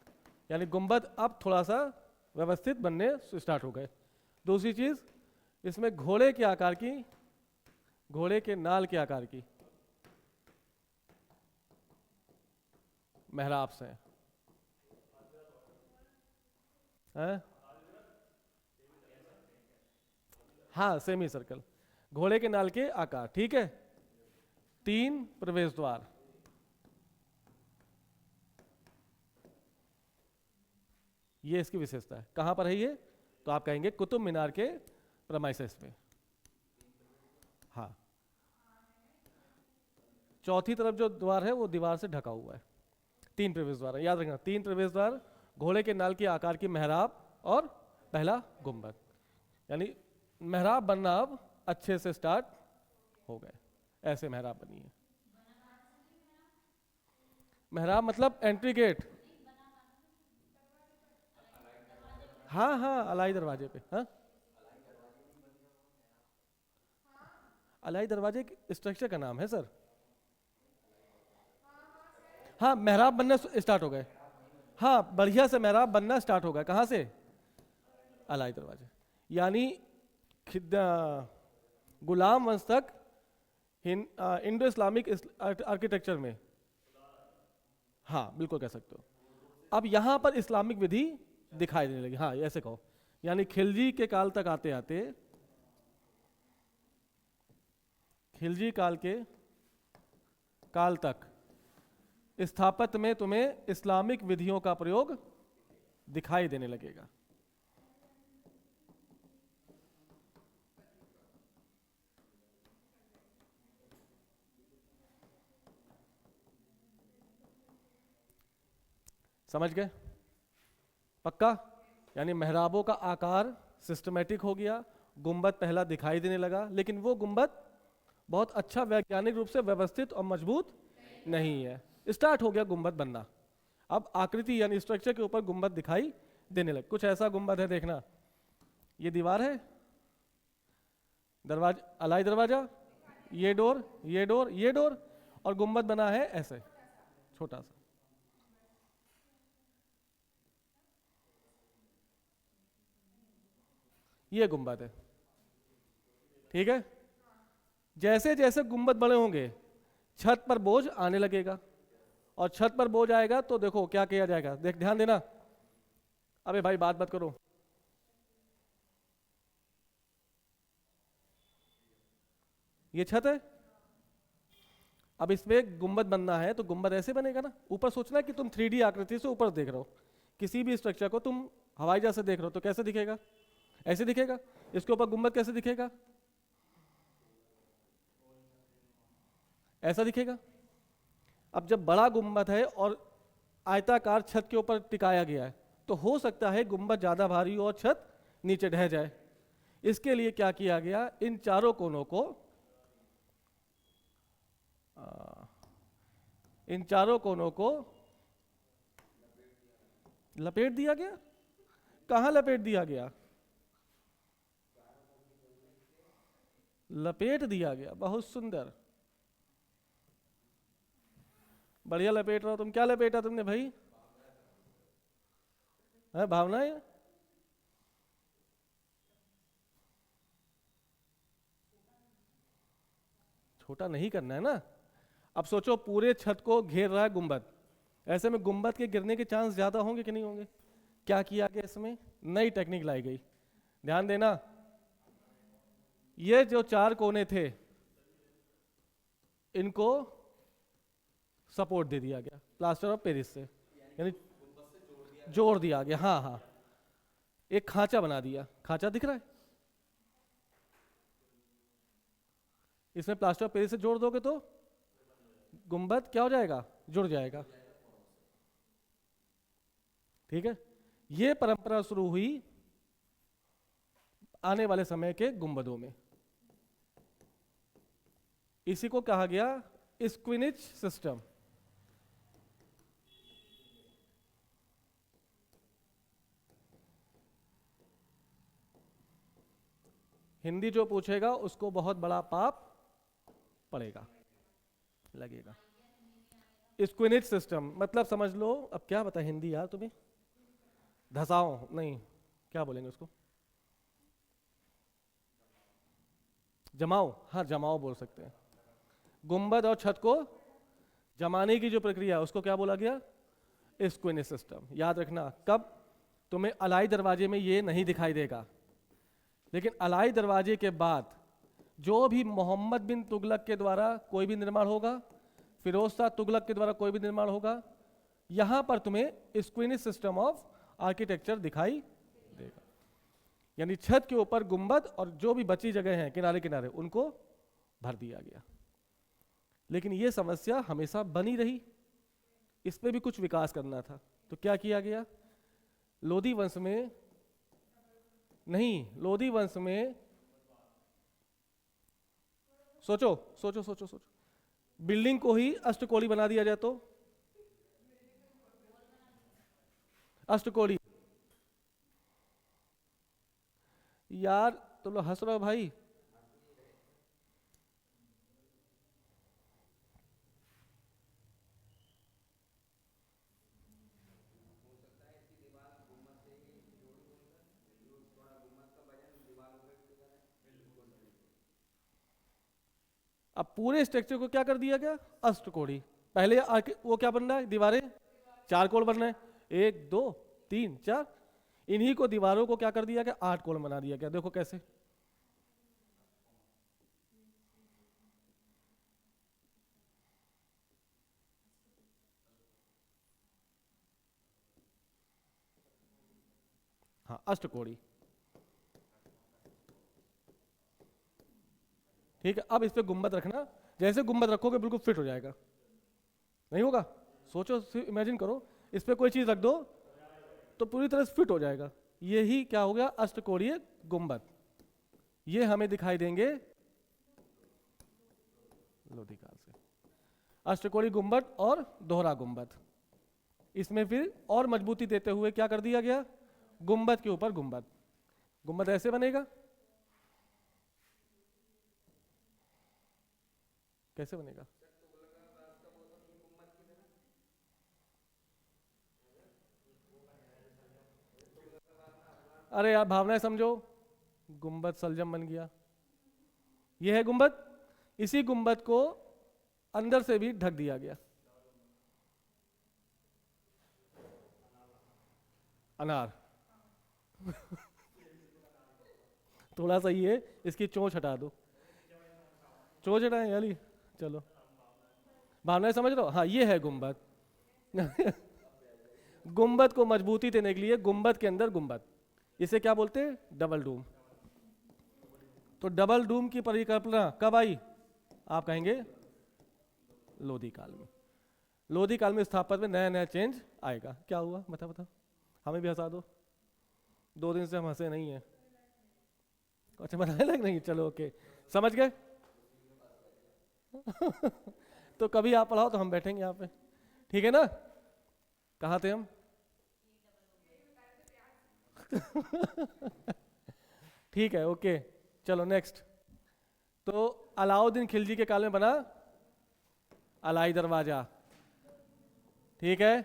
यानी गुंबद अब थोड़ा सा व्यवस्थित बनने स्टार्ट हो गए। दूसरी चीज, इसमें घोड़े के आकार की, घोड़े के नाल के आकार की मेहराब्स हैं। हाँ, सेमी सर्कल, घोड़े के नाल के आकार। ठीक है, 3 प्रवेश द्वार, ये इसकी विशेषता है। कहां पर है ये? तो आप कहेंगे कुतुब मीनार के प्रेमाइसेस पे। हाँ, चौथी तरफ जो द्वार है वो दीवार से ढका हुआ है। 3 प्रवेश द्वार है, याद रखना, 3 प्रवेश द्वार, घोड़े के नाल के आकार की मेहराब और पहला गुंबद। यानी मेहराब बनना अब अच्छे से स्टार्ट हो गए, ऐसे मेहराब बनी है। मेहराब मतलब एंट्री गेट। हाँ हाँ, अलाई दरवाजे पे। हाँ, अलाई दरवाजे स्ट्रक्चर का नाम है सर। हाँ, मेहराब बनना स्टार्ट हो गए। हाँ, बढ़िया से मेहराब बनना स्टार्ट हो गया। कहाँ से? अलाई दरवाजे। यानी गुलाम वंश तक इंडो इस्लामिक आर्किटेक्चर में, हाँ बिल्कुल कह सकते हो। अब यहाँ पर इस्लामिक विधि दिखाई देने लगी। हाँ, ऐसे कहो। यानी खिलजी के काल तक आते आते, खिलजी काल के काल तक स्थापत्य में तुम्हें इस्लामिक विधियों का प्रयोग दिखाई देने लगेगा। समझ गए? पक्का? यानी मेहराबों का आकार सिस्टमेटिक हो गया, गुंबद पहला दिखाई देने लगा, लेकिन वो गुंबद बहुत अच्छा वैज्ञानिक रूप से व्यवस्थित और मजबूत नहीं है। स्टार्ट हो गया गुंबद बनना। अब आकृति यानी स्ट्रक्चर के ऊपर गुंबद दिखाई देने लगे। कुछ ऐसा गुंबद है, देखना, ये दीवार है, दरवाजा, अलाई दरवाजा, ये डोर, ये डोर, ये डोर, और गुंबद बना है ऐसे छोटा सा। ये गुंबद है, ठीक है। जैसे जैसे गुंबद बड़े होंगे छत पर बोझ आने लगेगा, और छत पर बोझ आएगा तो देखो क्या किया जाएगा। देख, ध्यान देना। अबे भाई बात मत करो। ये छत है, अब इसमें गुंबद बनना है तो गुंबद ऐसे बनेगा ना। ऊपर सोचना कि तुम 3D आकृति से ऊपर देख रहे हो, किसी भी स्ट्रक्चर को तुम हवाई जहाज से देख रहे हो तो कैसे दिखेगा? ऐसे दिखेगा। इसके ऊपर गुंबद कैसे दिखेगा? ऐसा दिखेगा। अब जब बड़ा गुंबद है और आयताकार छत के ऊपर टिकाया गया है तो हो सकता है गुंबद ज्यादा भारी हो और छत नीचे ढह जाए। इसके लिए क्या किया गया, इन चारों कोनों को, इन चारों कोनों को लपेट दिया गया। कहां लपेट दिया गया? लपेट दिया गया। बहुत सुंदर, बढ़िया लपेट रहा हो तुम। क्या लपेटा तुमने भाई? है भावना है? छोटा नहीं करना है ना। अब सोचो पूरे छत को घेर रहा है गुंबद, ऐसे में गुंबद के गिरने के चांस ज्यादा होंगे कि नहीं होंगे? क्या किया गया इसमें? नई टेक्निक लाई गई। ध्यान देना, ये जो 4 कोने थे इनको सपोर्ट दे दिया गया प्लास्टर ऑफ पेरिस से, यानी जोड़ दिया गया। हाँ हाँ, एक खांचा बना दिया। खांचा दिख रहा है? इसमें प्लास्टर ऑफ पेरिस से जोड़ दोगे तो गुंबद क्या हो जाएगा? जुड़ जाएगा। ठीक है, ये परंपरा शुरू हुई आने वाले समय के गुंबदों में। इसी को कहा गया स्क्विनिच सिस्टम। हिंदी जो पूछेगा उसको बहुत बड़ा पाप पड़ेगा, लगेगा। स्क्विनिच सिस्टम मतलब समझ लो, अब क्या बता हिंदी यार तुम्हें, धसाओ नहीं, क्या बोलेंगे उसको, जमाओ। हाँ, जमाओ बोल सकते हैं। गुंबद और छत को जमाने की जो प्रक्रिया है उसको क्या बोला गया? स्क्विनिच सिस्टम। याद रखना, कब तुम्हें अलाई दरवाजे में ये नहीं दिखाई देगा, लेकिन अलाई दरवाजे के बाद जो भी मोहम्मद बिन तुगलक के द्वारा कोई भी निर्माण होगा, फिरोज शाह तुगलक के द्वारा कोई भी निर्माण होगा, यहां पर तुम्हें स्क्विनिच सिस्टम ऑफ आर्किटेक्चर दिखाई देगा। यानी छत के ऊपर गुंबद और जो भी बची जगह हैं किनारे किनारे उनको भर दिया गया। लेकिन ये समस्या हमेशा बनी रही, इस पे भी कुछ विकास करना था। तो क्या किया गया, लोधी वंश में नहीं, लोधी वंश में सोचो सोचो सोचो सोचो, बिल्डिंग को ही अष्टकोणी बना दिया जाए तो, अष्टकोणी। यार तुम लोग हंस रहे हो भाई। अब पूरे स्ट्रक्चर को क्या कर दिया गया, अष्टकोणी। पहले वो क्या बन रहा है, दीवारें चार कोण बन रहे हैं, 1 2 3 4। इन्हीं को दीवारों को क्या कर दिया गया, 8 कोण बना दिया गया। देखो कैसे, हाँ अष्टकोणी। ठीक है, अब इस पे गुंबद रखना, जैसे गुंबद रखोगे बिल्कुल फिट हो जाएगा। नहीं होगा, सोचो इमेजिन करो, इस पे कोई चीज रख दो तो पूरी तरह से फिट हो जाएगा। यही क्या हो गया, अष्टकोणीय गुंबद। ये हमें दिखाई देंगे लोधी काल से। अष्टकोणीय गुंबद और दोहरा गुंबद, इसमें फिर और मजबूती देते हुए क्या कर दिया गया, गुंबद के ऊपर गुंबद। गुंबद ऐसे बनेगा, कैसे बनेगा, अरे यार भावनाएं समझो, गुंबद सलजम बन गया। यह है गुंबद, इसी गुंबद को अंदर से भी ढक दिया गया, अनार। थोड़ा सा ये इसकी चोंच हटा दो, चोंच हटाए याली, चलो भावनाएं समझ रहे हो। हाँ ये है गुंबद। गुंबद को मजबूती देने के लिए गुंबद के अंदर गुंबद, इसे क्या बोलते हैं, डबल डूम। तो डबल डूम की परिकल्पना कब आई, आप कहेंगे लोधी काल में। लोधी काल में स्थापत्य में नया नया चेंज आएगा। क्या हुआ बता बता, हमें भी हंसा दो, 2 दिन से हम हंसे नहीं है। अच्छा बनाए लग नहीं, चलो ओके, समझ गए। तो कभी आप पढ़ाओ तो हम बैठेंगे यहाँ पे, ठीक है ना। कहाँ थे हम। ठीक है ओके, चलो नेक्स्ट। तो अलाउद्दीन खिलजी के काल में बना अलाई दरवाजा, ठीक है।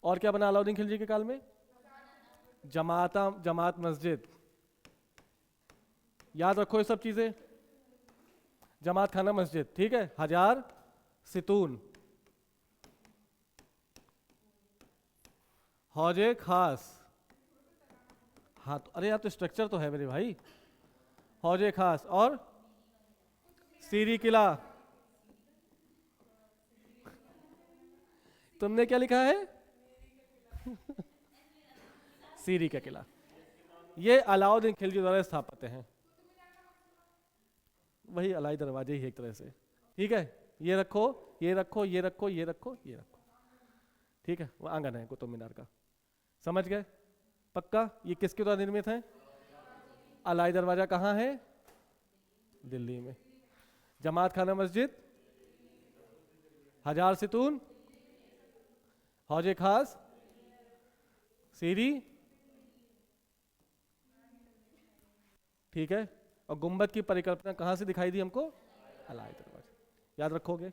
और क्या बना अलाउद्दीन खिलजी के काल में, जमात मस्जिद। याद रखो ये सब चीजें, जमात खाना मस्जिद, ठीक है। हजार सितून, हौजे खास, हाँ तो अरे यार तो स्ट्रक्चर तो है मेरे भाई। हौजे खास और सीरी किला। तुमने क्या लिखा है। सीरी का किला, ये अलाउद्दीन खिलजी द्वारा स्थापित हैं। वही अलाई दरवाजे ही एक तरह से, ठीक है। ये रखो ये रखो ये रखो ये रखो ये रखो, ठीक है। वो आंगन है कुतुब मीनार का, समझ गए पक्का। ये किसके द्वारा निर्मित है, अलाई दरवाजा कहाँ है, दिल्ली में। जमात खाना मस्जिद, हजार सितून, हौजे खास, सीरी, ठीक है। और गुंबद की परिकल्पना कहाँ से दिखाई दी हमको, अलाई दरवाजा। याद रखोगे।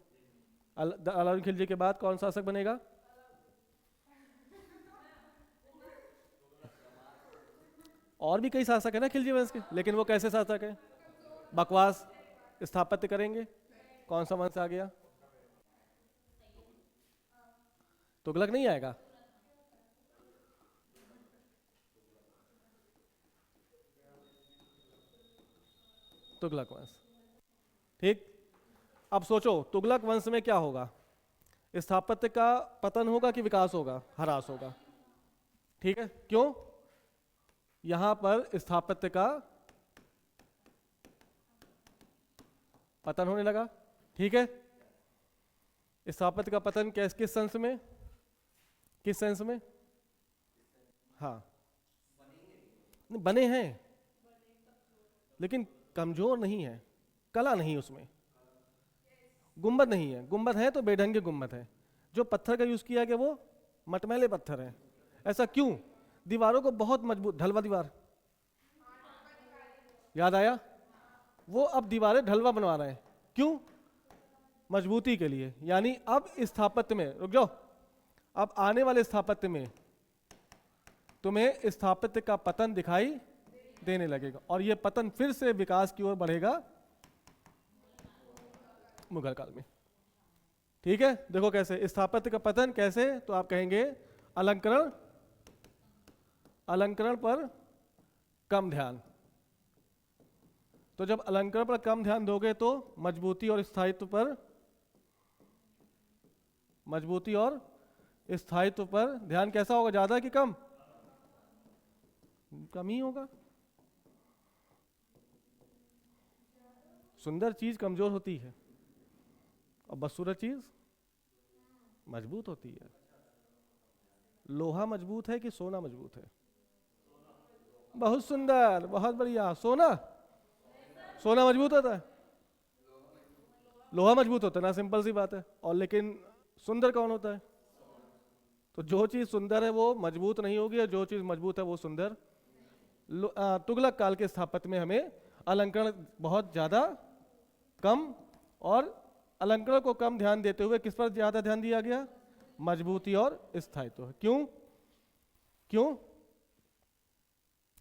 अलाउद्दीन खिलजी के बाद कौन सा शासक बनेगा, और भी कई शासक है ना खिलजी वंश के, लेकिन वो कैसे शासक है, बकवास स्थापत्य करेंगे। कौन सा वंश आ गया, तुगलक नहीं आएगा। तुगलक वंश, ठीक। अब सोचो तुगलक वंश में क्या होगा, स्थापत्य का पतन होगा कि विकास होगा, ह्रास होगा, ठीक है। क्यों, यहां पर स्थापत्य का पतन होने लगा। ठीक है, स्थापत्य का पतन किस सेंस में, किस सेंस में? हाँ, नहीं, बने हैं लेकिन कमजोर नहीं है, कला नहीं उसमें, गुंबद नहीं है। गुंबद है तो बेढंगे गुंबद है। जो पत्थर का यूज किया गया वो मटमैले पत्थर है। ऐसा क्यों? दीवारों को बहुत मजबूत, ढलवा दीवार याद आया, वो अब दीवारें ढलवा बनवा रहे हैं। क्यों? मजबूती के लिए। यानी अब स्थापत्य में, रुक जाओ, अब आने वाले स्थापत्य में तुम्हें स्थापत्य का पतन दिखाई देने लगेगा, और ये पतन फिर से विकास की ओर बढ़ेगा मुगल काल में। ठीक है, देखो कैसे स्थापत्य का पतन कैसे, तो आप कहेंगे अलंकरण, अलंकरण पर कम ध्यान। तो जब अलंकरण पर कम ध्यान दोगे तो मजबूती और स्थायित्व पर, मजबूती और स्थायित्व पर ध्यान कैसा होगा, ज्यादा कि कम? कम ही होगा। सुंदर चीज कमजोर होती है और बदसूरत चीज मजबूत होती है। लोहा मजबूत है कि सोना मजबूत है? बहुत सुंदर, बहुत बढ़िया। सोना, सोना मजबूत होता है? लोहा मजबूत होता है ना, सिंपल सी बात है। और लेकिन सुंदर कौन होता है? तो जो चीज सुंदर है वो मजबूत नहीं होगी, और जो चीज मजबूत है वो सुंदर। तुगलक काल के स्थापत्य में हमें अलंकरण बहुत ज्यादा कम, और अलंकरण को कम ध्यान देते हुए किस पर ज्यादा ध्यान दिया गया? मजबूती और स्थायित्व। क्यों? क्यों?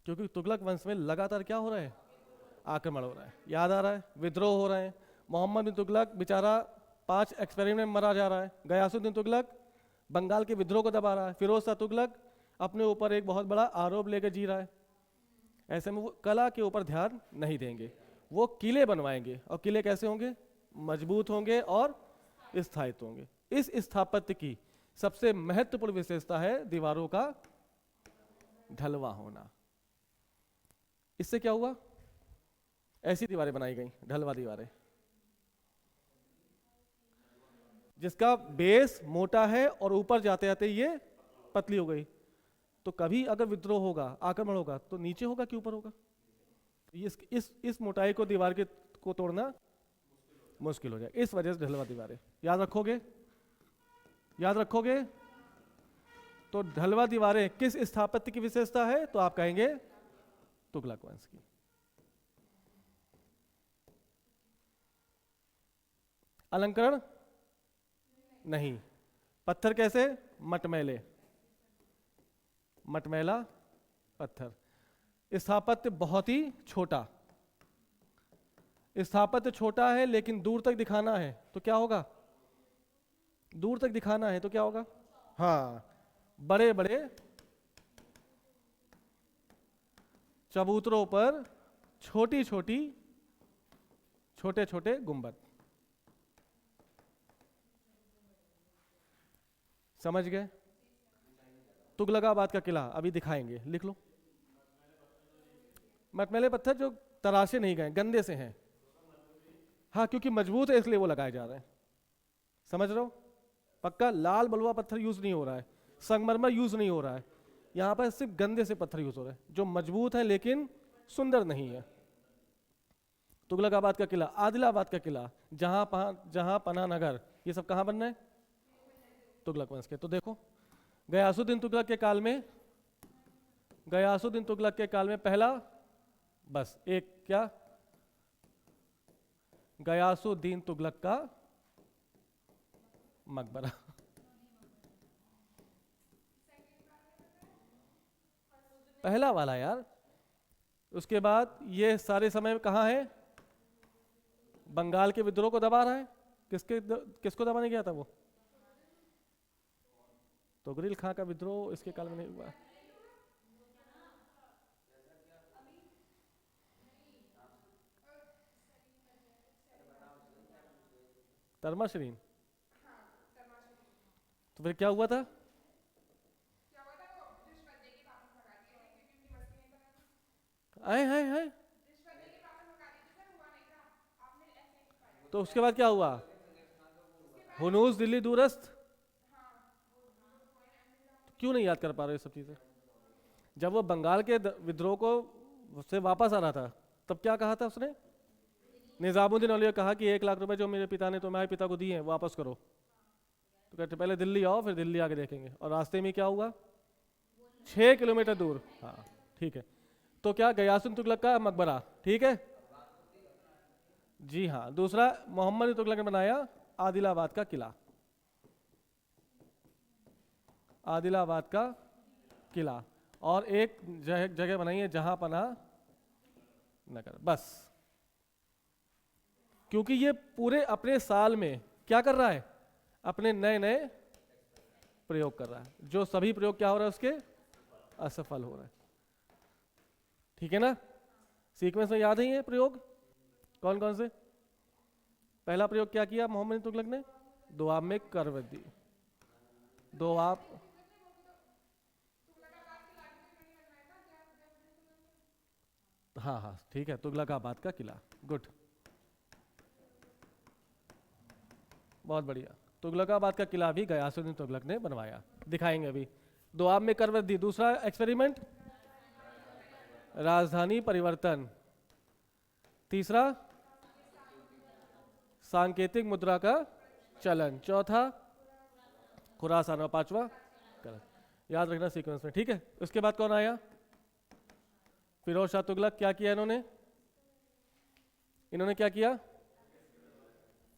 क्योंकि तुगलक वंश में लगातार क्या हो रहा है? आक्रमण हो रहा है। याद आ रहा है? विद्रोह हो रहे हैं। मोहम्मद बिन तुगलक बेचारा 5 एक्सपेरिमेंट में मरा जा रहा है। गयासुद्दीन तुगलक बंगाल के विद्रोह को दबा रहा है। फिरोज शाह तुगलक अपने ऊपर एक बहुत बड़ा आरोप लेकर जी रहा है। ऐसे में वो कला के ऊपर ध्यान नहीं देंगे, वो किले बनवाएंगे। और किले कैसे होंगे? मजबूत होंगे और स्थायित्व होंगे। इस स्थापत्य की सबसे महत्वपूर्ण विशेषता है दीवारों का ढलवा होना। इससे क्या हुआ? ऐसी दीवारें बनाई गई, ढलवा दीवारें, जिसका बेस मोटा है और ऊपर जाते जाते ये पतली हो गई। तो कभी अगर विद्रोह होगा, आक्रमण होगा, तो नीचे होगा कि ऊपर होगा? इस मोटाई को दीवार के को तोड़ना मुश्किल हो जाए। इस वजह से ढलवा दीवारें। याद रखोगे? याद रखोगे? तो ढलवा दीवारें किस स्थापत्य की विशेषता है? तो आप कहेंगे तुगलक वंश की। अलंकरण नहीं। पत्थर कैसे? मटमैले, मटमैला पत्थर। स्थापत्य बहुत ही छोटा। स्थापत्य छोटा है लेकिन दूर तक दिखाना है तो क्या होगा? दूर तक दिखाना है तो क्या होगा? हाँ, बड़े बड़े चबूतरों पर छोटी छोटी, छोटे छोटे गुंबद। समझ गए? तुगलकाबाद का किला अभी दिखाएंगे, लिख लो। मटमैले पत्थर जो तराशे नहीं गए, गंदे से हैं। हाँ, क्योंकि मजबूत है इसलिए वो लगाए जा रहे हैं। समझ रहे हो? पक्का लाल बलुआ पत्थर यूज नहीं हो रहा है, संगमरमर यूज नहीं हो रहा है, यहाँ पर सिर्फ गंदे से पत्थर यूज हो रहे हैं जो मजबूत है लेकिन सुंदर नहीं है। तुगलकाबाद का किला, आदिलाबाद का किला, जहां पना नगर, ये सब कहाँ बन रहे हैं? तुगलक वंश के। तो देखो, गयासुद्दीन तुगलक के काल में, गयासुद्दीन तुगलक के काल में पहला, बस एक क्या, गयासुद्दीन तुगलक का मकबरा। पहला वाला यार। उसके बाद ये सारे समय कहाँ है? बंगाल के विद्रोह को दबा रहा है। किसको दबाने गया था वो? तोगरिल खां का विद्रोह इसके काल में नहीं हुआ। तर्माशरीन। तो फिर क्या हुआ था? आए हैं हैं। तो उसके बाद क्या हुआ? हुनूस दिल्ली दूरस्थ। क्यों नहीं याद कर पा रहे ये सब चीजें? जब वो बंगाल के विद्रोह को से वापस आ रहा था, तब क्या कहा था उसने? निजामुद्दीन औलिया कहा कि 1 लाख रुपए जो मेरे पिता ने तुम्हारे पिता को दिए हैं वापस करो। तो कहते पहले दिल्ली आओ, फिर दिल्ली आके देखेंगे। और रास्ते में क्या हुआ? 6 किलोमीटर दूर। हाँ ठीक है। तो क्या, गयासुद्दीन तुगलक का मकबरा, ठीक है जी हाँ। दूसरा, मोहम्मद तुगलक ने बनाया आदिलाबाद का किला। आदिलाबाद का किला। और एक जगह बनाई है जहां पनाह नगर, बस। क्योंकि ये पूरे अपने साल में क्या कर रहा है? अपने नए नए प्रयोग कर रहा है। जो सभी प्रयोग क्या हो रहा है उसके? असफल हो रहा है। ठीक है ना? सीक्वेंस में याद है ये प्रयोग कौन कौन से? पहला प्रयोग क्या किया मोहम्मद तुगलक ने? दोआब में करवदी। दोआब, हाँ हाँ ठीक है, तुगलकाबाद का किला। गुड, बहुत बढ़िया। तुगलकाबाद का किला भी गयासुद्दीन तुगलक ने बनवाया, दिखाएंगे अभी। दोआब में करवदी। दूसरा एक्सपेरिमेंट, राजधानी परिवर्तन। तीसरा, सांकेतिक मुद्रा का चलन। चौथा, खुरासान। और पांचवा, करत। याद रखना सीक्वेंस में, ठीक है। उसके बाद कौन आया? फिरोज शाह तुगलक। क्या किया इन्होंने? इन्होंने क्या किया?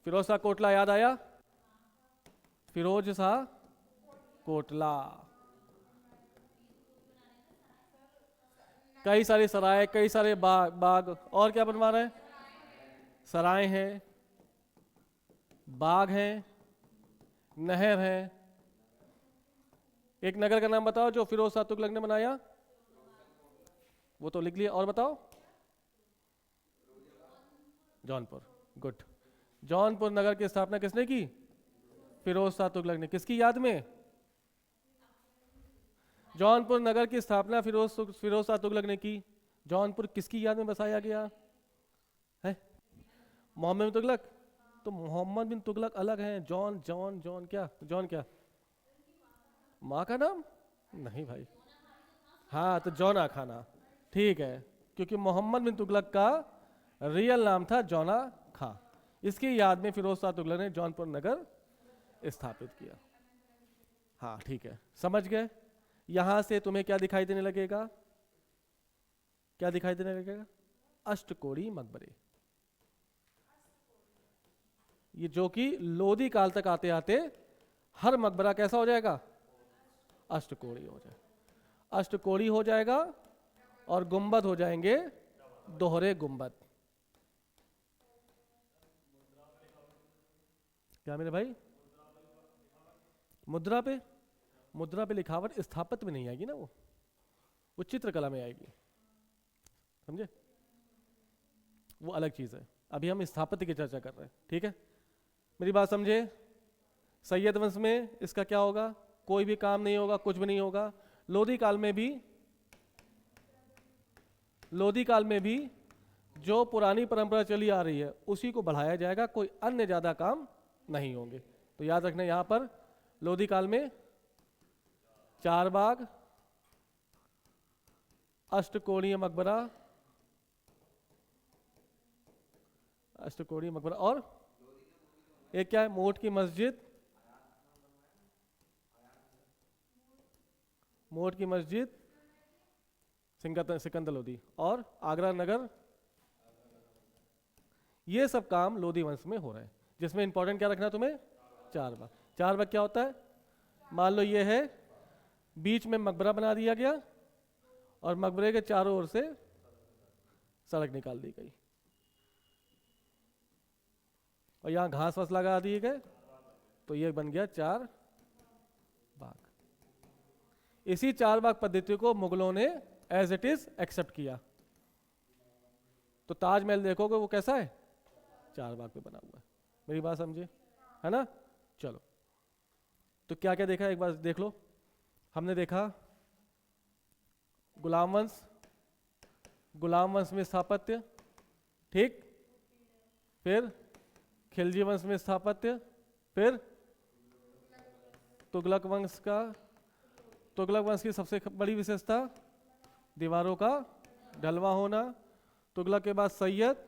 फिरोज शाह कोटला याद आया? फिरोज शाह कोटला। कई सारे सराय, कई सारे बाग और क्या बनवा रहे हैं? सराय हैं, बाग हैं, नहर है। एक नगर का नाम बताओ जो फिरोज शाह तुगलक ने बनाया। वो तो लिख लिया, और बताओ। जौनपुर। गुड। जौनपुर नगर की स्थापना किसने की? फिरोज शाह तुगलक ने। किसकी याद में? जौनपुर नगर की स्थापना फिरोज शाह तुगलक ने की। जौनपुर किसकी याद में बसाया गया है? मोहम्मद बिन तुगलक। तो मोहम्मद बिन तुगलक अलग हैं। जॉन जॉन जॉन क्या? जॉन क्या? माँ का नाम? नहीं भाई। हाँ तो जौना खाना, ठीक है। क्योंकि मोहम्मद बिन तुगलक का रियल नाम था जौना खां। इसकी याद में फिरोज शाह तुगलक ने जौनपुर नगर स्थापित किया। हाँ ठीक है, समझ गए। यहां से तुम्हें क्या दिखाई देने लगेगा? क्या दिखाई देने लगेगा? अष्टकोणी मकबरे। ये जो कि लोधी काल तक आते आते हर मकबरा कैसा हो जाएगा? अष्टकोणी हो जाएगा। अष्टकोणी हो जाएगा और गुंबद हो जाएंगे दोहरे गुंबद। क्या मेरे भाई? मुद्रा पे? मुद्रा पे लिखावट स्थापत्य में नहीं आएगी ना, वो चित्रकला में आएगी, समझे? वो अलग चीज है। अभी हम स्थापत्य की चर्चा कर रहे हैं, ठीक है। मेरी बात समझे? सैयद वंश में इसका क्या होगा? कोई भी काम नहीं होगा, कुछ भी नहीं होगा। लोधी काल में भी जो पुरानी परंपरा चली आ रही है उसी को बढ़ाया जाएगा, कोई अन्य ज्यादा काम नहीं होंगे। तो याद रखना, यहां पर लोधी काल में 4 बाग, अष्टकोणीय मकबरा, अष्टकोणीय मकबरा, और एक क्या है? मोट की मस्जिद। मोट की मस्जिद, सिकंदर लोधी, और आगरा नगर। ये सब काम लोधी वंश में हो रहे हैं, जिसमें इंपॉर्टेंट क्या रखना है तुम्हें? 4 बाग। 4 बाग क्या होता है? मान लो ये है, बीच में मकबरा बना दिया गया और मकबरे के चारों ओर से सड़क निकाल दी गई और यहां घास वास लगा दिए गए, तो ये बन गया 4 बाग। इसी 4 बाग पद्धति को मुगलों ने एज इट इज एक्सेप्ट किया। तो ताजमहल देखोगे वो कैसा है? 4 बाग पे बना हुआ है। मेरी बात समझे, है ना? चलो, तो क्या क्या देखा एक बार देख लो। हमने देखा गुलाम वंश, गुलाम वंश में स्थापत्य, ठीक, फिर खिलजी वंश में स्थापत्य, फिर तुगलक वंश का, तुगलक वंश की सबसे बड़ी विशेषता दीवारों का ढलवा होना। तुगलक के बाद सैयद,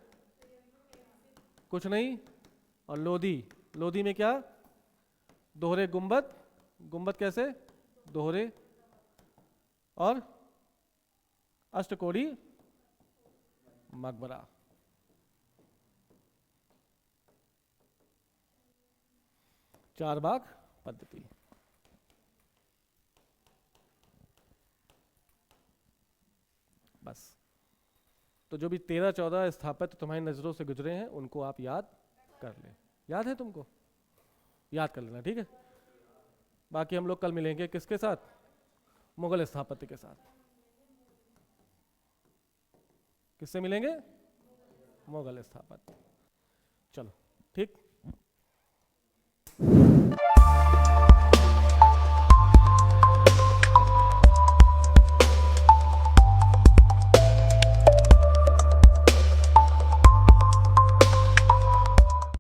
कुछ नहीं, और लोधी। लोधी में क्या, दोहरे गुंबद, गुंबद कैसे, दोहरे, और अष्टकोणी मकबरा। चारबाग पद्धति। बस, तो जो भी 13-14 स्थापत्य तुम्हारी नजरों से गुजरे हैं उनको आप याद कर लें। याद है तुमको, याद कर लेना, ठीक है। बाकी हम लोग कल मिलेंगे किसके साथ, मुगल स्थापत्य के साथ। किससे मिलेंगे, मुगल स्थापत्य। चलो ठीक।